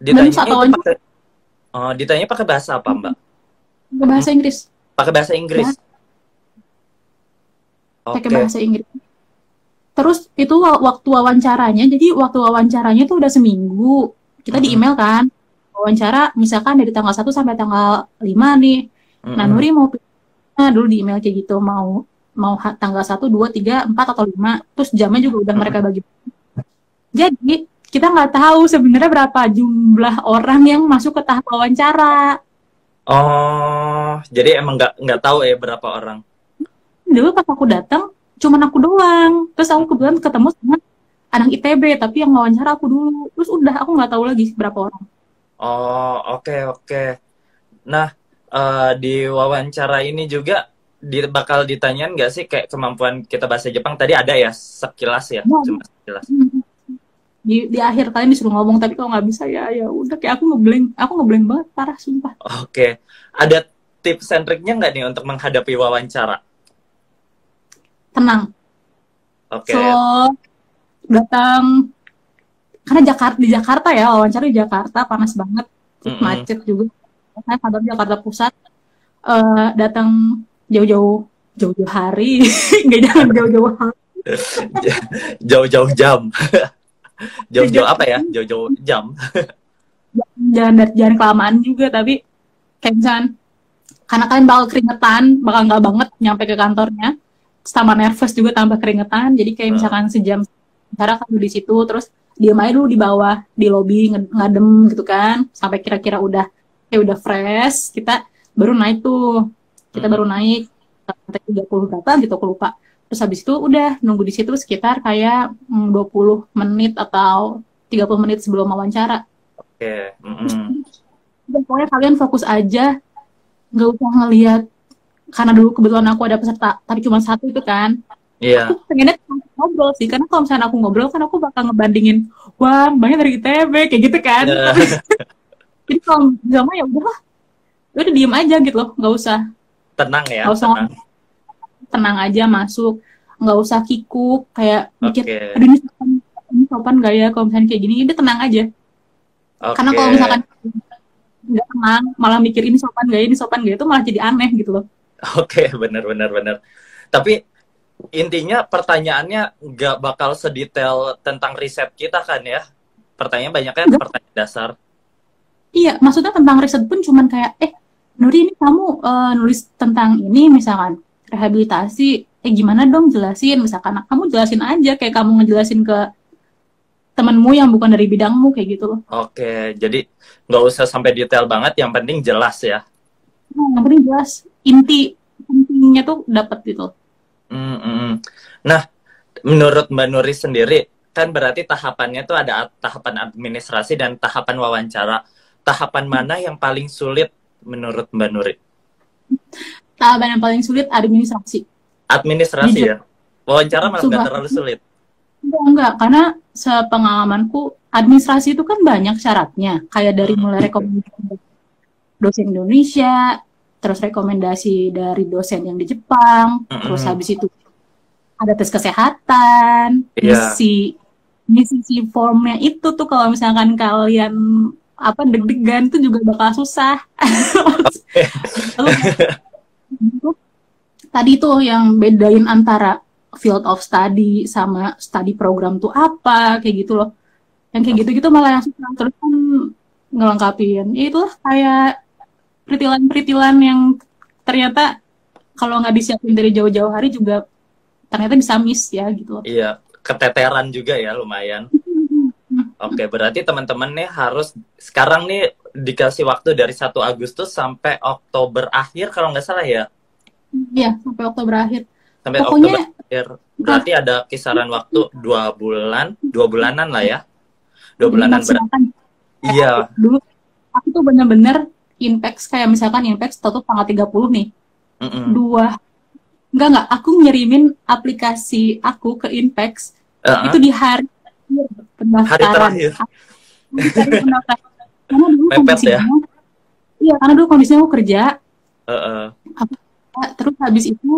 ditanyanya saat itu wawancara pakai, oh, ditanya pakai bahasa apa, Mbak? pakai Hmm, bahasa Inggris, pakai bahasa Inggris. bahasa, pakai Oke. bahasa Inggris. Terus itu waktu wawancaranya, jadi waktu wawancaranya tuh udah seminggu. Kita di Mm-mm, email kan, wawancara misalkan dari tanggal 1 sampai tanggal 5 nih. Nah, mm-mm, Nuri mau pilih dulu di email kayak gitu, mau mau tanggal 1, 2, 3, 4 atau 5. Terus jamnya juga udah mm-mm. mereka bagi. Jadi kita nggak tahu sebenarnya berapa jumlah orang yang masuk ke tahap wawancara. Oh, jadi emang nggak tahu ya berapa orang. Dulu pas aku datang, cuman aku doang. Terus aku kebetulan ketemu sama anak ITB, tapi yang wawancara aku dulu. Terus udah, aku nggak tahu lagi berapa orang. Oh, oke oke. Nah, di wawancara ini juga bakal ditanyain nggak sih kayak kemampuan kita bahasa Jepang tadi ada ya sekilas ya, Nah, cuma sekilas. di akhir kalian disuruh ngomong, tapi kalau nggak bisa ya ya udah, kayak aku ngeblank banget parah sumpah. Oke, ada tips and triknya nggak nih untuk menghadapi wawancara? Tenang. So, Oke, datang karena di Jakarta ya, wawancara di Jakarta panas banget, terus mm-mm. macet juga. Saya kantor di Jakarta Pusat. Datang jauh-jauh jauh-jauh hari, nggak, jangan jauh-jauh hari. Jauh-jauh jam, jauh-jauh apa ya? Jauh-jauh jam. Jangan kelamaan juga, tapi kayak misalkan karena kalian bakal keringetan, bakal nggak banget nyampe ke kantornya, sama nervous juga tambah keringetan, jadi kayak misalkan sejam cara kamu di situ, terus diam aja dulu di bawah di lobi ngadem gitu kan, sampai kira-kira udah fresh, kita baru naik tuh, kita baru naik sampai 30 berapa gitu aku lupa. Terus habis itu udah nunggu di situ sekitar kayak 20 menit atau 30 menit sebelum wawancara. Oke, Terus mm-mm. pokoknya kalian fokus aja, nggak usah ngelihat, karena dulu kebetulan aku ada peserta tapi cuma satu itu kan, Iya. Aku pengennya ngobrol sih, karena kalau misalnya aku ngobrol kan aku bakal ngebandingin, wah mbaknya dari ITB kayak gitu kan. Ya, Tapi jadi kalau sama ya udah diem aja gitu loh, tenang ya, nggak usah tenang. tenang aja masuk, nggak usah kikuk kayak mikir, Oke. aduh ini sopan gak ya kalau misalnya kayak gini, udah tenang aja. Karena Oke. kalau misalkan nggak tenang, malah mikir ini sopan gak ya, itu malah jadi aneh gitu loh. Oke, bener bener bener. Tapi intinya pertanyaannya nggak bakal sedetail tentang riset kita kan ya? Pertanyaan banyak kan Enggak, pertanyaan dasar. iya, maksudnya tentang riset pun cuman kayak, Nuri ini kamu nulis tentang ini misalkan rehabilitasi, gimana dong jelasin, misalkan kamu jelasin aja kayak kamu ngejelasin ke temenmu yang bukan dari bidangmu kayak gitu loh. Oke, jadi nggak usah sampai detail banget, yang penting jelas ya. Nah, yang penting jelas intinya tuh dapat gitu. Mm, mm, mm. Nah, menurut Mbak Nuri sendiri, kan berarti tahapannya tuh ada tahapan administrasi dan tahapan wawancara. Tahapan mana yang paling sulit menurut Mbak Nuri? Tahapan yang paling sulit administrasi. Administrasi Jujur, ya? Wawancara malah nggak sumpah. terlalu sulit. Enggak, karena sepengalamanku administrasi itu kan banyak syaratnya. Kayak dari Mm, mulai rekomendasi dosen Indonesia, terus rekomendasi dari dosen yang di Jepang, mm, terus mm. habis itu ada tes kesehatan, Iya. ngisi si formnya itu tuh kalau misalkan kalian apa deg-degan tuh juga bakal susah. Lalu tadi tuh yang bedain antara field of study sama study program tuh apa kayak gitu loh. Yang kayak gitu-gitu malah yang susah, terus kan ngelengkapin ya itulah kayak peritilan-peritilan yang ternyata kalau nggak disiapin dari jauh-jauh hari juga ternyata bisa miss ya gitu loh. Iya, keteteran juga ya lumayan. Oke, berarti teman-teman nih harus sekarang nih dikasih waktu dari 1 Agustus sampai Oktober akhir kalau nggak salah ya. Iya, sampai Oktober akhir. Sampai Pokoknya Oktober akhir. nah, Berarti ada kisaran waktu 2 bulan, 2 bulanan lah ya. Dua jadi bulanan ber. maksimalkan Iya. dulu aku tuh bener-bener Inpex kayak misalkan Inpex tutup tanggal 30 nih. Mm-mm. Dua enggak aku ngirimin aplikasi aku ke Inpex itu Uh-uh. di hari Hari pendaftaran. terakhir. Hari pendaftaran. Karena dulu Mepet ya. kondisinya, iya karena dulu kondisinya aku kerja, Uh-uh. aku, terus habis itu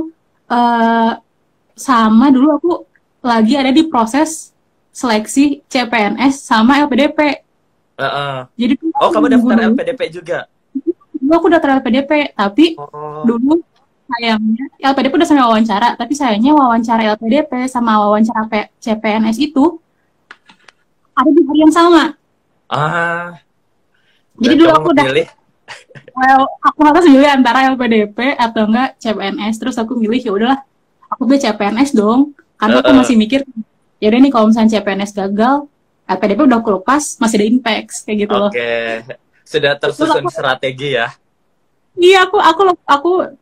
eh, sama dulu aku lagi ada di proses seleksi CPNS sama LPDP. Uh-uh. Jadi dulu Oh, aku kamu nunggu daftar dulu, LPDP juga? dulu aku daftar LPDP, tapi Oh. dulu sayangnya LPDP udah sampai wawancara, tapi sayangnya wawancara LPDP sama wawancara CPNS itu ada di hari yang sama. Ah, Jadi dan dulu kamu aku udah, memilih. well, aku harus milih antara LPDP atau enggak CPNS. Terus aku milih ya udahlah, aku pilih CPNS dong. Karena aku Uh-uh. masih mikir, ya udah nih kalau misalnya CPNS gagal, LPDP udah aku lepas, masih ada Impex kayak gitu loh. Oke. Sudah Terus tersusun aku, strategi ya. iya aku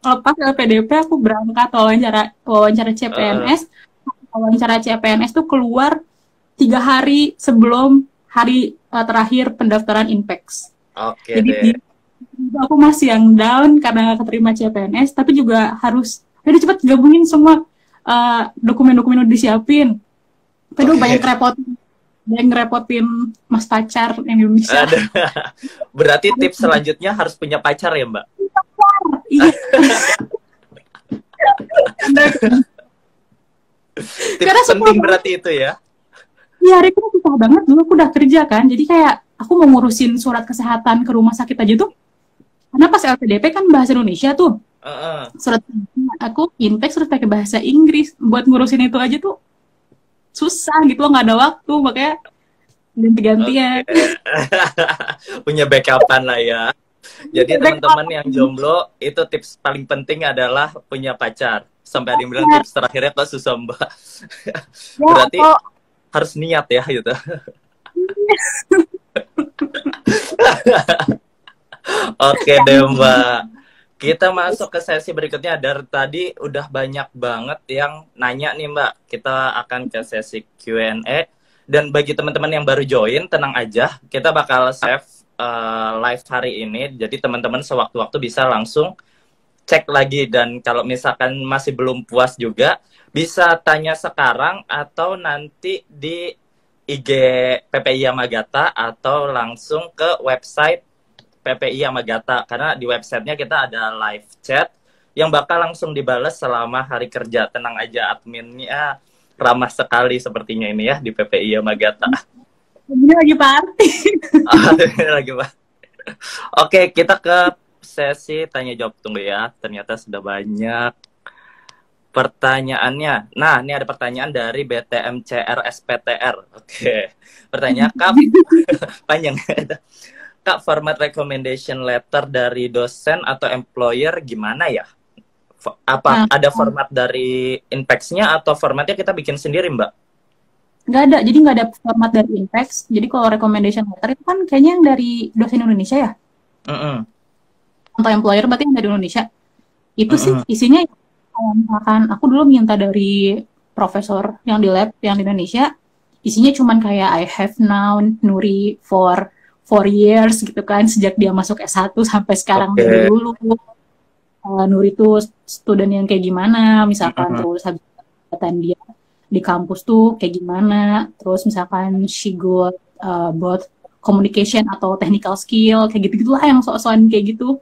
lepas LPDP, aku berangkat wawancara wawancara Uh-uh. CPNS. Wawancara CPNS tuh keluar 3 hari sebelum hari terakhir pendaftaran Impex. Oke Jadi deh. aku masih yang down karena keterima CPNS, tapi juga harus udah cepet gabungin semua dokumen-dokumen udah disiapin. Tapi dulu Oke. banyak ngerepotin mas pacar yang di Indonesia. Ada. Berarti tips selanjutnya harus punya pacar ya, Mbak? Iya, Tips karena susah penting banget. berarti itu ya. Iya, hari itu susah banget. Dulu aku udah kerja kan, jadi kayak aku mau ngurusin surat kesehatan ke rumah sakit aja tuh. Karena pas LPDP kan bahasa Indonesia tuh. Uh-uh. Surat aku Impex harus pakai bahasa Inggris. Buat ngurusin itu aja tuh susah gitu loh, nggak ada waktu. Makanya ganti-gantian. Oke. Punya backupan lah ya. Jadi teman-teman yang jomblo, itu tips paling penting adalah punya pacar. Sampai ada yang bilang tips terakhirnya kok susah, Mbak. Ya, Berarti atau harus niat ya gitu. Oke deh, Mbak. Kita masuk ke sesi berikutnya. Dari tadi udah banyak banget yang nanya nih, Mbak. Kita akan ke sesi Q&A. Dan bagi teman-teman yang baru join, tenang aja. Kita bakal save live hari ini. Jadi teman-teman sewaktu-waktu bisa langsung cek lagi, dan kalau misalkan masih belum puas juga bisa tanya sekarang atau nanti di IG PPI Yamagata atau langsung ke website PPI Yamagata, karena di websitenya kita ada live chat yang bakal langsung dibales selama hari kerja. Tenang aja, adminnya ramah sekali sepertinya ini ya di PPI Yamagata. Ini lagi party. Lagi Pak. Oke, kita ke sesi tanya jawab. Tunggu ya, ternyata sudah banyak pertanyaannya. Nah, ini ada pertanyaan dari BTMCR SPTR. Oke, pertanyaan Kak, panjang. Kak, format recommendation letter dari dosen atau employer gimana ya? Apa ada format dari Inpex-nya atau formatnya kita bikin sendiri, Mbak? Nggak ada, jadi nggak ada format dari Inpex. Jadi kalau recommendation letter itu kan kayaknya yang dari dosen Indonesia ya? Atau employer berarti yang dari Indonesia. Itu sih isinya, misalkan aku dulu minta dari profesor yang di lab yang di Indonesia, isinya cuman kayak I have known Nuri for 4 years gitu kan, sejak dia masuk S1 sampai sekarang dari dulu. Nuri itu student yang kayak gimana, misalkan terus habis kegiatan dia di kampus tuh kayak gimana, terus misalkan she got both communication atau technical skill, kayak gitu-gitulah yang sok-sokan kayak gitu.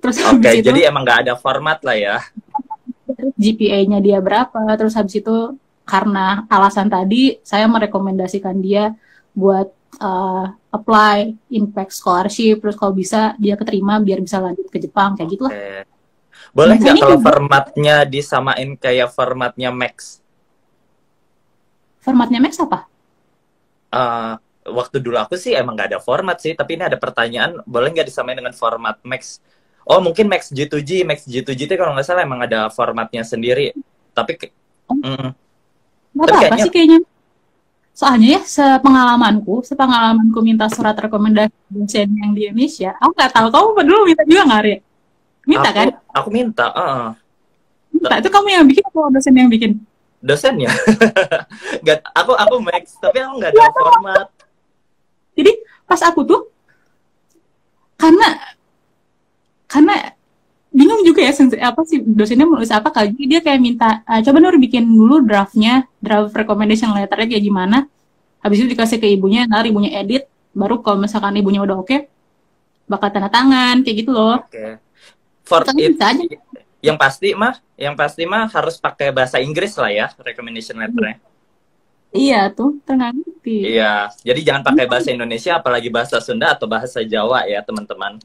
Terus habis itu, jadi emang nggak ada format lah ya. GPA-nya dia berapa, terus habis itu karena alasan tadi, saya merekomendasikan dia buat apply Impact Scholarship, terus kalau bisa dia keterima biar bisa lanjut ke Jepang, kayak gitu lah. Boleh nggak kalau formatnya disamain kayak formatnya Max? Formatnya Max apa? Waktu dulu aku sih emang nggak ada format sih, tapi ini ada pertanyaan, boleh nggak disamain dengan format Max? Oh, mungkin Max G2G itu kalau nggak salah emang ada formatnya sendiri. Tapi nggak apa-apa sih kayaknya. Soalnya ya, sepengalamanku minta surat rekomendasi dosen yang di Indonesia. Aku nggak tahu, kamu dulu minta juga nggak, Ria? Minta kan? Aku minta. Minta, itu kamu yang bikin atau dosen yang bikin? Dosennya. aku Max, tapi aku nggak ada format. Jadi pas aku tuh, karena bingung juga ya, apa sih dosennya menulis apa, kali dia kayak minta coba Nur bikin dulu draft recommendation letternya kayak gimana, habis itu dikasih ke ibunya, ntar ibunya edit, baru kalau misalkan ibunya udah oke, bakal tanda tangan kayak gitu loh. For it, yang pasti mah harus pakai bahasa Inggris lah ya recommendation letternya. Iya tuh, ngerti. Iya, jadi jangan pakai bahasa Indonesia, apalagi bahasa Sunda atau bahasa Jawa ya teman-teman.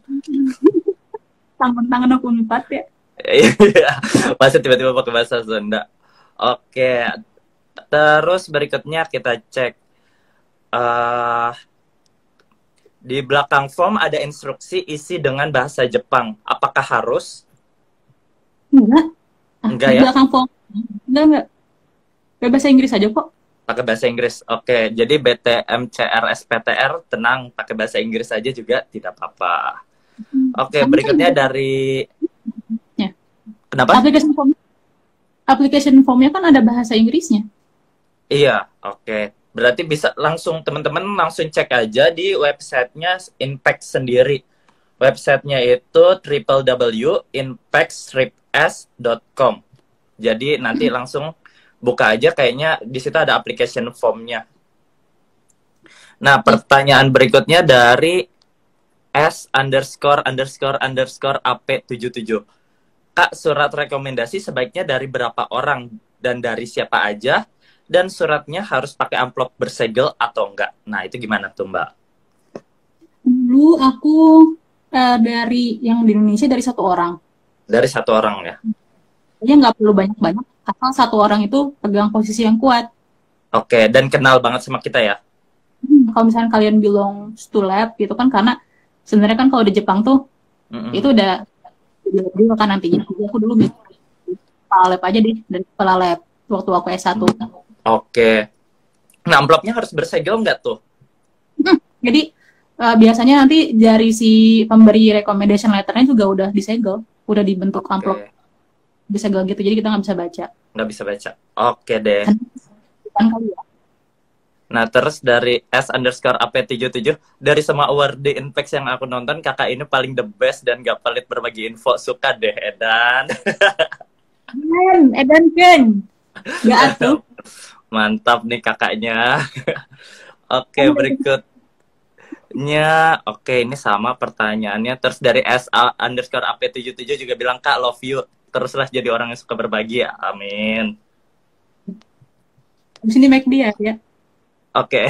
Tangan aku 4 ya. Iya, masa tiba-tiba pakai bahasa Sunda. Oke, terus berikutnya kita cek. Di belakang form ada instruksi isi dengan bahasa Jepang. Apakah harus? Enggak ya? Di belakang form enggak. Bahasa Inggris aja kok. Pakai bahasa Inggris. Oke, jadi BTMCR SPTR tenang, pakai bahasa Inggris aja juga tidak apa-apa. Oke, berikutnya dari ya. Kenapa? Application form-nya kan ada bahasa Inggrisnya. Iya, oke. Berarti bisa langsung teman-teman langsung cek aja di websitenya Impact sendiri. Websitenya itu www.impactsripS.com. Jadi nanti langsung buka aja, kayaknya di situ ada application form-nya. Nah, pertanyaan berikutnya dari S___AP77. Kak, surat rekomendasi sebaiknya dari berapa orang dan dari siapa aja? Dan suratnya harus pakai amplop bersegel atau enggak? Nah, itu gimana tuh, Mbak? Dulu aku dari yang di Indonesia dari 1 orang. Dari 1 orang ya? Jadi nggak perlu banyak-banyak, asal 1 orang itu pegang posisi yang kuat. Oke, dan kenal banget sama kita ya? Kalau misalnya kalian belong to lab gitu kan, karena sebenarnya kan kalau di Jepang tuh itu udah juga kan nantinya. Jadi aku dulu bisa kepala lab aja deh, dari kepala lab waktu aku S1. Oke. Nah, amplopnya harus bersegel nggak tuh? Jadi biasanya nanti dari si pemberi recommendation letternya juga udah disegel, udah dibentuk amplop disegel gitu, jadi kita nggak bisa baca. Nggak bisa baca. Oke deh. Kan kali ya. Nah, terus dari S_AP77, dari semua award di Inpex yang aku nonton, kakak ini paling the best dan gak pelit berbagi info. Suka deh, Edan. Edan kan? Gak atuh. Mantap nih kakaknya. Oke, berikutnya. Oke, ini sama pertanyaannya. Terus dari SA_AP77 juga bilang, Kak, love you. Teruslah jadi orang yang suka berbagi ya. Amin. Di sini make dia ya. Oke.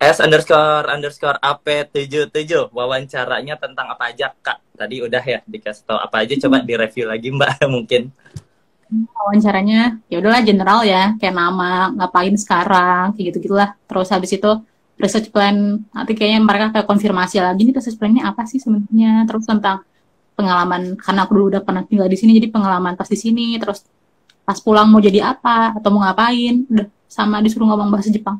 S_AP77 wawancaranya tentang apa aja kak? Tadi udah ya dikasih tahu apa aja, coba direview lagi mbak mungkin. Wawancaranya ya udahlah general ya, kayak nama, ngapain sekarang, kayak gitu-gitulah. Terus habis itu research plan, nanti kayaknya mereka kayak konfirmasi lagi nih research plan-nya apa sih sebenarnya. Terus tentang pengalaman, karena aku dulu udah pernah tinggal di sini, jadi pengalaman pas di sini. Terus pas pulang mau jadi apa atau mau ngapain, udah sama disuruh ngomong bahasa Jepang.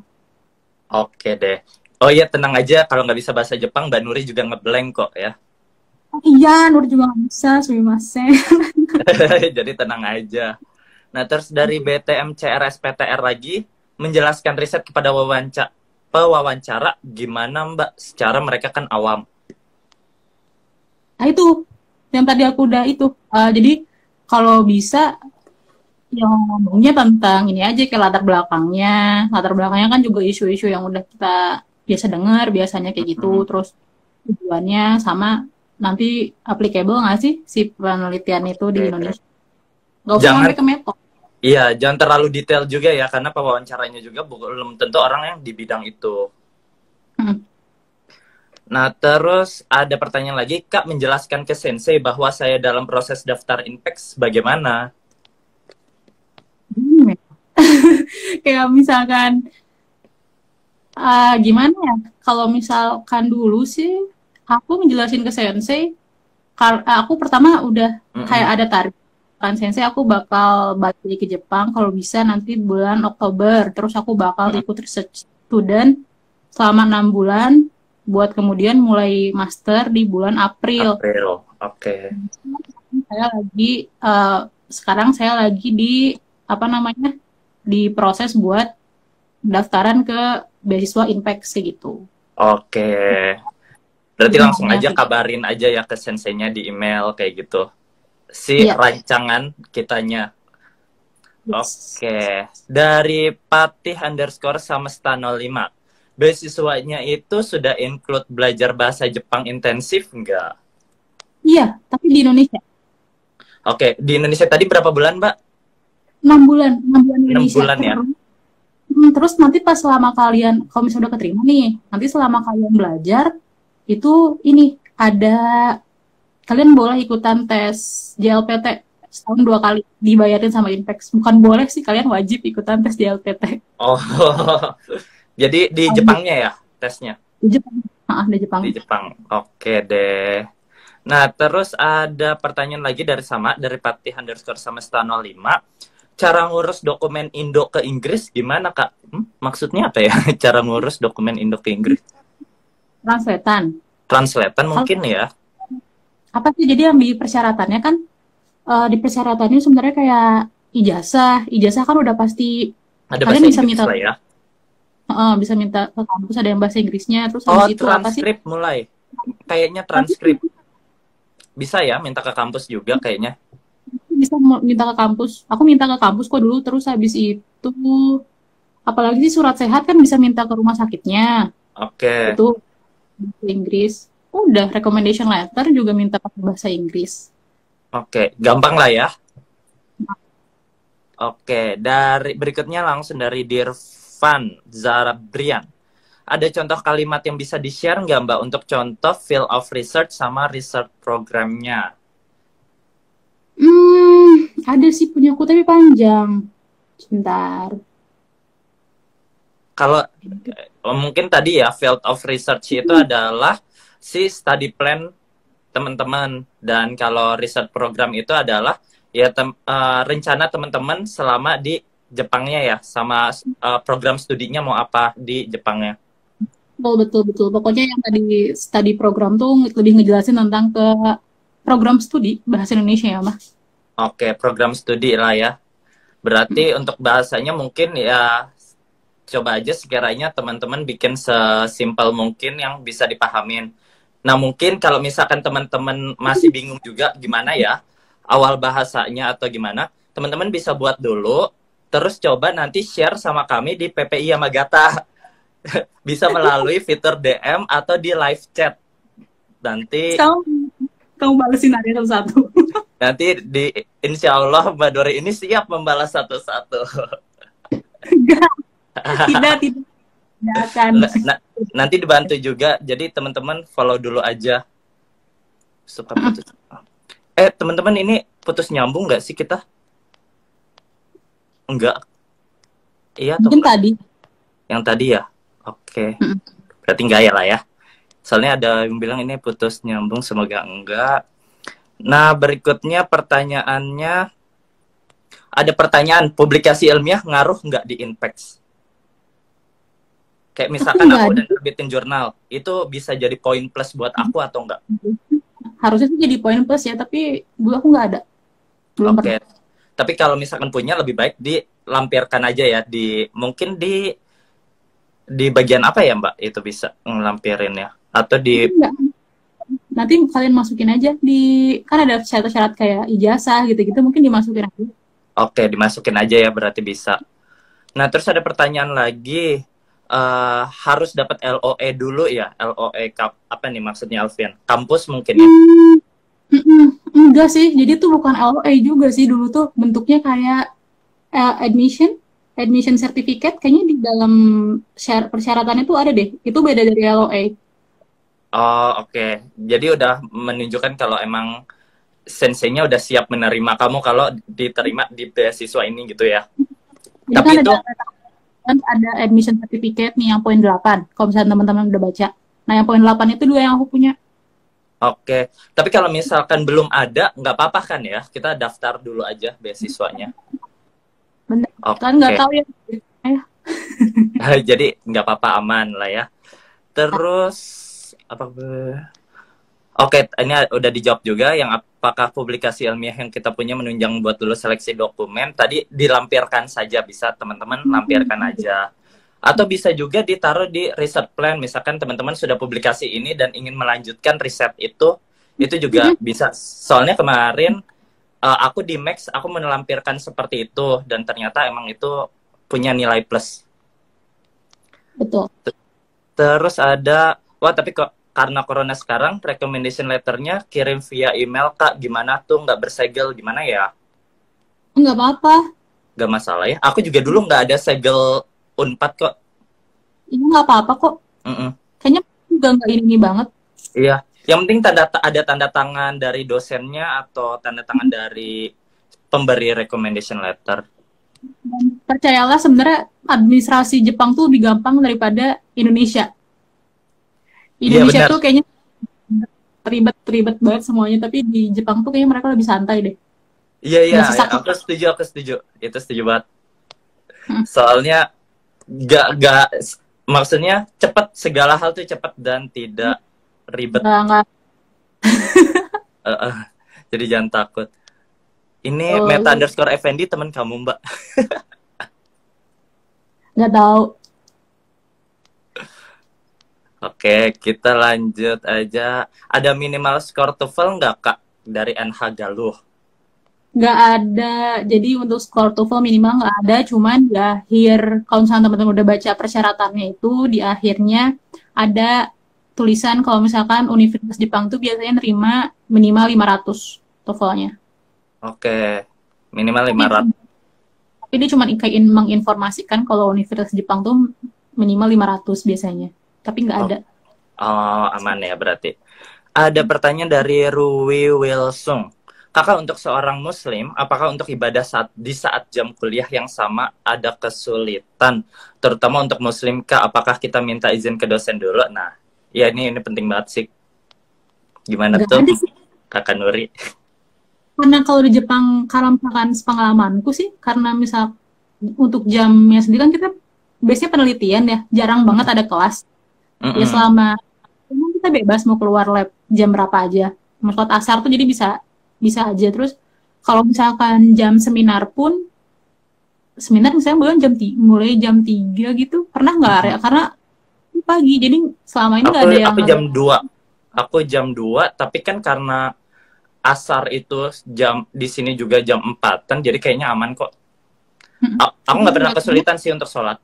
Oke deh. Oh iya, tenang aja, kalau nggak bisa bahasa Jepang Mbak Nuri juga ngeblank kok ya. Oh, iya, Nur juga nggak bisa, sumimasen. Jadi tenang aja. Nah, terus dari BTM CRSPTR lagi menjelaskan riset kepada pewawancara gimana Mbak? Secara mereka kan awam. Nah itu yang tadi aku udah itu. Jadi kalau bisa yang ngomongnya tentang ini aja kayak latar belakangnya. Latar belakangnya kan juga isu-isu yang udah kita biasa dengar, biasanya kayak gitu. Hmm. Terus tujuannya sama nanti applicable nggak sih si penelitian itu di Indonesia? Nggak usah Jangan, sampai ke metode. iya, jangan terlalu detail juga ya, karena pewawancaranya juga belum tentu orang yang di bidang itu. Hmm. Nah, terus ada pertanyaan lagi, Kak menjelaskan ke Sensei bahwa saya dalam proses daftar Inpex bagaimana? Kayak misalkan gimana ya? Kalau misalkan dulu sih aku menjelasin ke sensei, aku pertama udah kayak ada target kan sensei, aku bakal balik ke Jepang kalau bisa nanti bulan Oktober. Terus aku bakal ikut research student selama 6 bulan buat kemudian mulai master di bulan April. April, oke. Saya lagi sekarang saya lagi di apa namanya di proses buat daftaran ke beasiswa Inpex gitu. Oke. Berarti Jadi langsung maunya aja kayak gitu. kabarin aja ya ke senseinya di email kayak gitu. Si Iya. rancangan kitanya. Yes. Oke. Dari Patih_sama Stano5. Beasiswanya itu sudah include belajar bahasa Jepang intensif nggak? Iya, tapi di Indonesia. Oke, di Indonesia tadi berapa bulan, Mbak? 6 bulan, 6 bulan 6 Indonesia. bulan ya? Terus nanti pas selama kalian, kalau misalnya udah keterima nih, nanti selama kalian belajar, itu ini ada, kalian boleh ikutan tes JLPT setahun 2 kali, dibayarin sama Inpex. Bukan boleh sih, kalian wajib ikutan tes JLPT. Oh, jadi di Wajib. Jepangnya ya tesnya? Di Jepang. Di Jepang. Di Jepang. Oke deh. Nah, terus ada pertanyaan lagi dari Patih_sama Stano5. Cara ngurus dokumen Indo ke Inggris gimana, Kak? Maksudnya apa ya? Cara ngurus dokumen Indo ke Inggris? Translatean. Translatean mungkin ya? Apa sih, jadi yang di persyaratannya kan, di persyaratannya sebenarnya kayak ijazah kan udah pasti Ada kalian bahasa bisa Inggris minta lah ya? bisa minta ke kampus ada yang bahasa Inggrisnya. Terus Oh, habis itu apa sih, transkrip mulai. Kayaknya transkrip. Bisa ya minta ke kampus juga kayaknya. bisa minta ke kampus, aku minta ke kampus kok dulu. Terus habis itu apalagi sih, surat sehat kan bisa minta ke rumah sakitnya, Oke. itu bahasa Inggris. Udah recommendation letter juga minta pakai bahasa Inggris. Oke, gampang lah ya. Oke, dari berikutnya langsung dari Dirvan Zarabrian. Ada contoh kalimat yang bisa di-share nggak Mbak untuk contoh field of research sama research programnya? Ada sih punyaku tapi panjang. Sebentar. Kalau mungkin tadi ya field of research itu adalah si study plan teman-teman, dan kalau research program itu adalah ya rencana teman-teman selama di Jepangnya ya, sama program studinya mau apa di Jepangnya. Betul. Pokoknya yang tadi study program tuh lebih ngejelasin tentang ke program studi bahasa Indonesia ya, Mah. Oke, program studi lah ya. Berarti untuk bahasanya mungkin ya coba aja sekiranya teman-teman bikin sesimpel mungkin yang bisa dipahamin. Nah, mungkin kalau misalkan teman-teman masih bingung juga gimana ya awal bahasanya atau gimana, teman-teman bisa buat dulu, terus coba nanti share sama kami di PPI Yamagata. Bisa melalui fitur DM atau di live chat. Nanti Kamu balesin aja satu-satu. nanti insya Allah Mbak Dori ini siap membalas satu-satu. Tidak akan. Nanti dibantu juga. Jadi teman-teman follow dulu aja. Suka putus. Teman-teman ini putus nyambung nggak sih kita? Enggak. Iya atau Mungkin tadi. Yang tadi ya? Oke. Berarti enggak ya lah ya. Soalnya ada yang bilang ini putus nyambung, semoga enggak. Nah, berikutnya pertanyaannya, ada pertanyaan, publikasi ilmiah ngaruh nggak di Inpex? Kayak misalkan aku udah terbitin jurnal, itu bisa jadi poin plus buat aku atau enggak? Harusnya sih jadi poin plus ya, tapi dulu aku nggak ada. Belum Oke. Tapi kalau misalkan punya, lebih baik dilampirkan aja ya, mungkin di bagian apa ya Mbak itu bisa ngelampirin ya? Atau di... Nanti kalian masukin aja kan ada syarat-syarat kayak ijazah gitu-gitu, mungkin dimasukin aja. Oke, dimasukin aja ya, berarti bisa. Nah, terus ada pertanyaan lagi, harus dapat LOE dulu ya? LOE apa nih maksudnya Alfian? Kampus mungkin ya? Enggak sih, jadi tuh bukan LOE juga sih, dulu tuh bentuknya kayak admission certificate, kayaknya di dalam persyaratannya tuh ada deh, itu beda dari LOE. Oh, oke. Jadi udah menunjukkan kalau emang senseinya udah siap menerima kamu kalau diterima di beasiswa ini gitu ya. Jadi tapi kan itu ada admission certificate nih yang poin 8, kalau misalnya teman-teman udah baca. Nah, yang poin 8 itu 2 yang aku punya. Oke. Tapi kalau misalkan belum ada, nggak apa-apa kan ya? Kita daftar dulu aja beasiswanya. Bener. Kan nggak tahu ya. Jadi nggak apa-apa, aman lah ya. Terus Oke, ini udah dijawab juga yang apakah publikasi ilmiah yang kita punya menunjang buat dulu seleksi dokumen. Tadi dilampirkan saja, bisa teman-teman lampirkan aja. Atau bisa juga ditaruh di research plan, misalkan teman-teman sudah publikasi ini dan ingin melanjutkan riset itu juga bisa. Soalnya kemarin aku di Max, aku melampirkan seperti itu dan ternyata emang itu punya nilai plus. Betul. Terus ada, tapi kok karena corona sekarang, recommendation letternya kirim via email, Kak. Gimana tuh? Nggak bersegel, gimana ya? Nggak apa-apa. Nggak masalah ya. Aku juga dulu nggak ada segel Unpad kok. Iya, nggak apa-apa kok. Kayaknya juga nggak ini banget. Iya. Yang penting ada tanda tangan dari dosennya atau tanda tangan dari pemberi recommendation letter. Dan percayalah, sebenarnya administrasi Jepang tuh lebih gampang daripada Indonesia. Indonesia tuh kayaknya ribet banget semuanya, tapi di Jepang tuh kayaknya mereka lebih santai deh. Iya, aku setuju. Itu setuju banget. Soalnya gak maksudnya cepat, segala hal tuh cepat dan tidak ribet. Nggak. Jadi jangan takut. Ini Meta_Effendi teman kamu, Mbak? Nggak tahu. Oke, kita lanjut aja. Ada minimal skor TOEFL nggak, Kak, dari NH Galuh? Nggak ada. Jadi untuk skor TOEFL minimal nggak ada. Cuman di akhir, kalau misalnya teman-teman udah baca persyaratannya itu, di akhirnya ada tulisan kalau misalkan Universitas Jepang tuh biasanya nerima minimal 500 TOEFL-nya. Oke, minimal 500. Tapi dia cuma menginformasikan kalau Universitas Jepang tuh minimal 500 biasanya. Tapi nggak ada. Oh, aman ya berarti. Ada pertanyaan dari Rui Wilsung. Kakak, untuk seorang muslim, apakah untuk ibadah di saat jam kuliah yang sama ada kesulitan? Terutama untuk muslim, Kak, apakah kita minta izin ke dosen dulu? Nah, ya ini penting banget sih. Gimana tuh, Kakak Nuri? Karena kalau di Jepang, kalau misalkan pengalamanku sih, karena misal untuk jamnya sendiri kan kita biasanya penelitian ya, jarang banget ada kelas. Ya selama kita bebas mau keluar lab jam berapa aja. Maksud asar tuh jadi bisa aja. Terus kalau misalkan jam seminar pun seminar misalnya mulai jam 3 gitu. Pernah nggak Arya? Karena pagi, jadi selama ini nggak ada yang Aku jam 2. Aku jam 2, tapi kan karena asar itu jam di sini juga jam 4-an, jadi kayaknya aman kok. Aku nggak pernah kesulitan sih untuk sholat.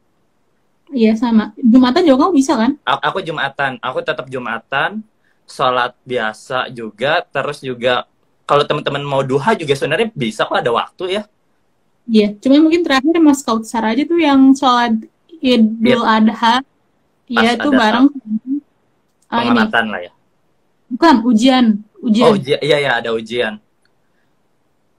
Iya sama. Jumatan juga kamu bisa kan? Aku Jumatan, aku tetap Jumatan, sholat biasa juga, terus juga kalau teman-teman mau duha juga sebenarnya bisa kok, ada waktu ya. Iya, cuma mungkin terakhir Mas Kautsar aja tuh yang sholat Iya, Idul Adha, pas ya itu ada bareng ini, pengamatan lah ya. bukan ujian, Oh, ujian. iya ya, ada ujian.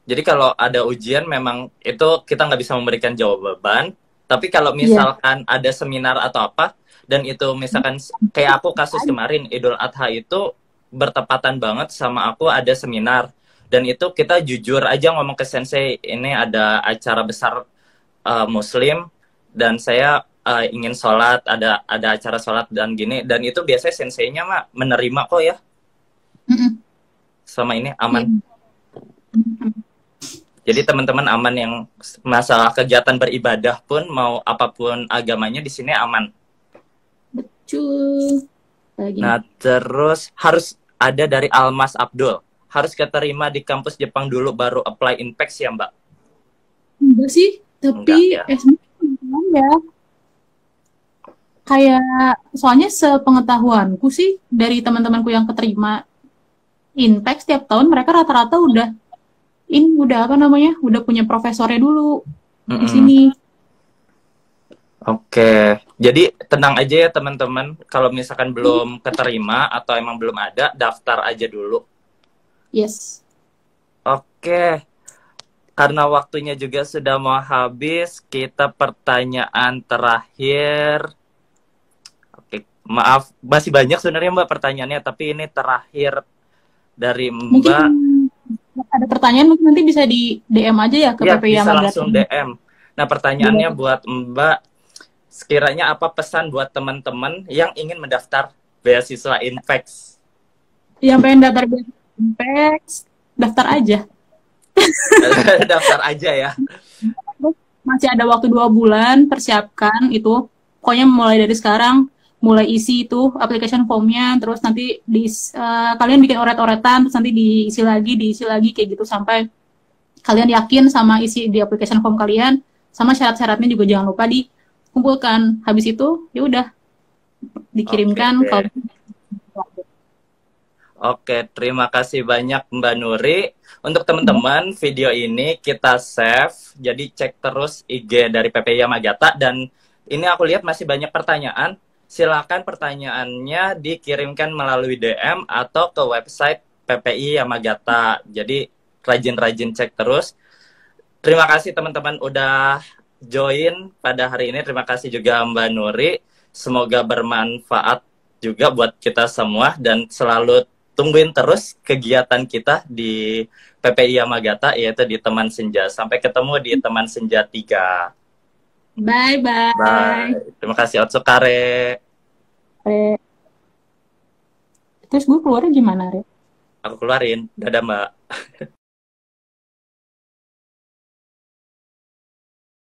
Jadi kalau ada ujian memang itu kita nggak bisa memberikan jawaban. Tapi kalau Iya. misalkan ada seminar atau apa, dan itu misalkan kayak aku kasus kemarin Idul Adha itu bertepatan banget sama aku ada seminar. Dan itu kita jujur aja ngomong ke sensei, ini ada acara besar Muslim dan saya ingin sholat, ada acara sholat dan gini. Dan itu biasanya senseinya mah menerima kok ya, Mm-mm. sama ini Iya. aman. Mm-mm. Jadi teman-teman aman yang masalah kegiatan beribadah pun mau apapun agamanya di sini aman. Betul. Lagi nih. Nah, terus harus ada dari Almas Abdul. Harus keterima di kampus Jepang dulu baru apply Inpex ya, Mbak? Enggak sih, Enggak tapi ya. ya kayak soalnya sepengetahuanku sih dari teman-temanku yang keterima Inpex setiap tahun mereka rata-rata udah apa namanya? Udah punya profesornya dulu di Mm-mm. sini. Oke, jadi tenang aja ya teman-teman. Kalau misalkan belum keterima atau emang belum ada, daftar aja dulu. Yes. Oke, karena waktunya juga sudah mau habis, kita pertanyaan terakhir. Oke, maaf, masih banyak sebenarnya Mbak pertanyaannya, tapi ini terakhir dari Mungkin Mbak. ada pertanyaan mungkin nanti bisa di DM aja ya ke Ya, PPI bisa Amagata. langsung DM. Nah, pertanyaannya buat Mbak, sekiranya apa pesan buat teman-teman yang ingin mendaftar beasiswa Inpex? Yang pengen daftar Inpex, daftar aja. Daftar aja ya. Masih ada waktu 2 bulan, persiapkan itu. Pokoknya mulai dari sekarang, mulai isi itu application formnya, terus nanti kalian bikin oret-oretan, terus nanti diisi lagi kayak gitu sampai kalian yakin sama isi di application form kalian, sama syarat-syaratnya juga jangan lupa dikumpulkan. Habis itu, ya udah Oke dikirimkan deh. kalau Oke, terima kasih banyak Mbak Nuri. Untuk teman-teman, video ini kita save, jadi cek terus IG dari PPI Yamagata. Dan ini aku lihat masih banyak pertanyaan. Silakan pertanyaannya dikirimkan melalui DM atau ke website PPI Yamagata. Jadi rajin-rajin cek terus. Terima kasih teman-teman udah join pada hari ini. Terima kasih juga Mbak Nuri. Semoga bermanfaat juga buat kita semua dan selalu tungguin terus kegiatan kita di PPI Yamagata, yaitu di Teman Senja. Sampai ketemu di Teman Senja 3. bye-bye. Bye. Terima kasih Otsukare. Terus gue keluarnya gimana, Re? Aku keluarin. Dadah Mbak.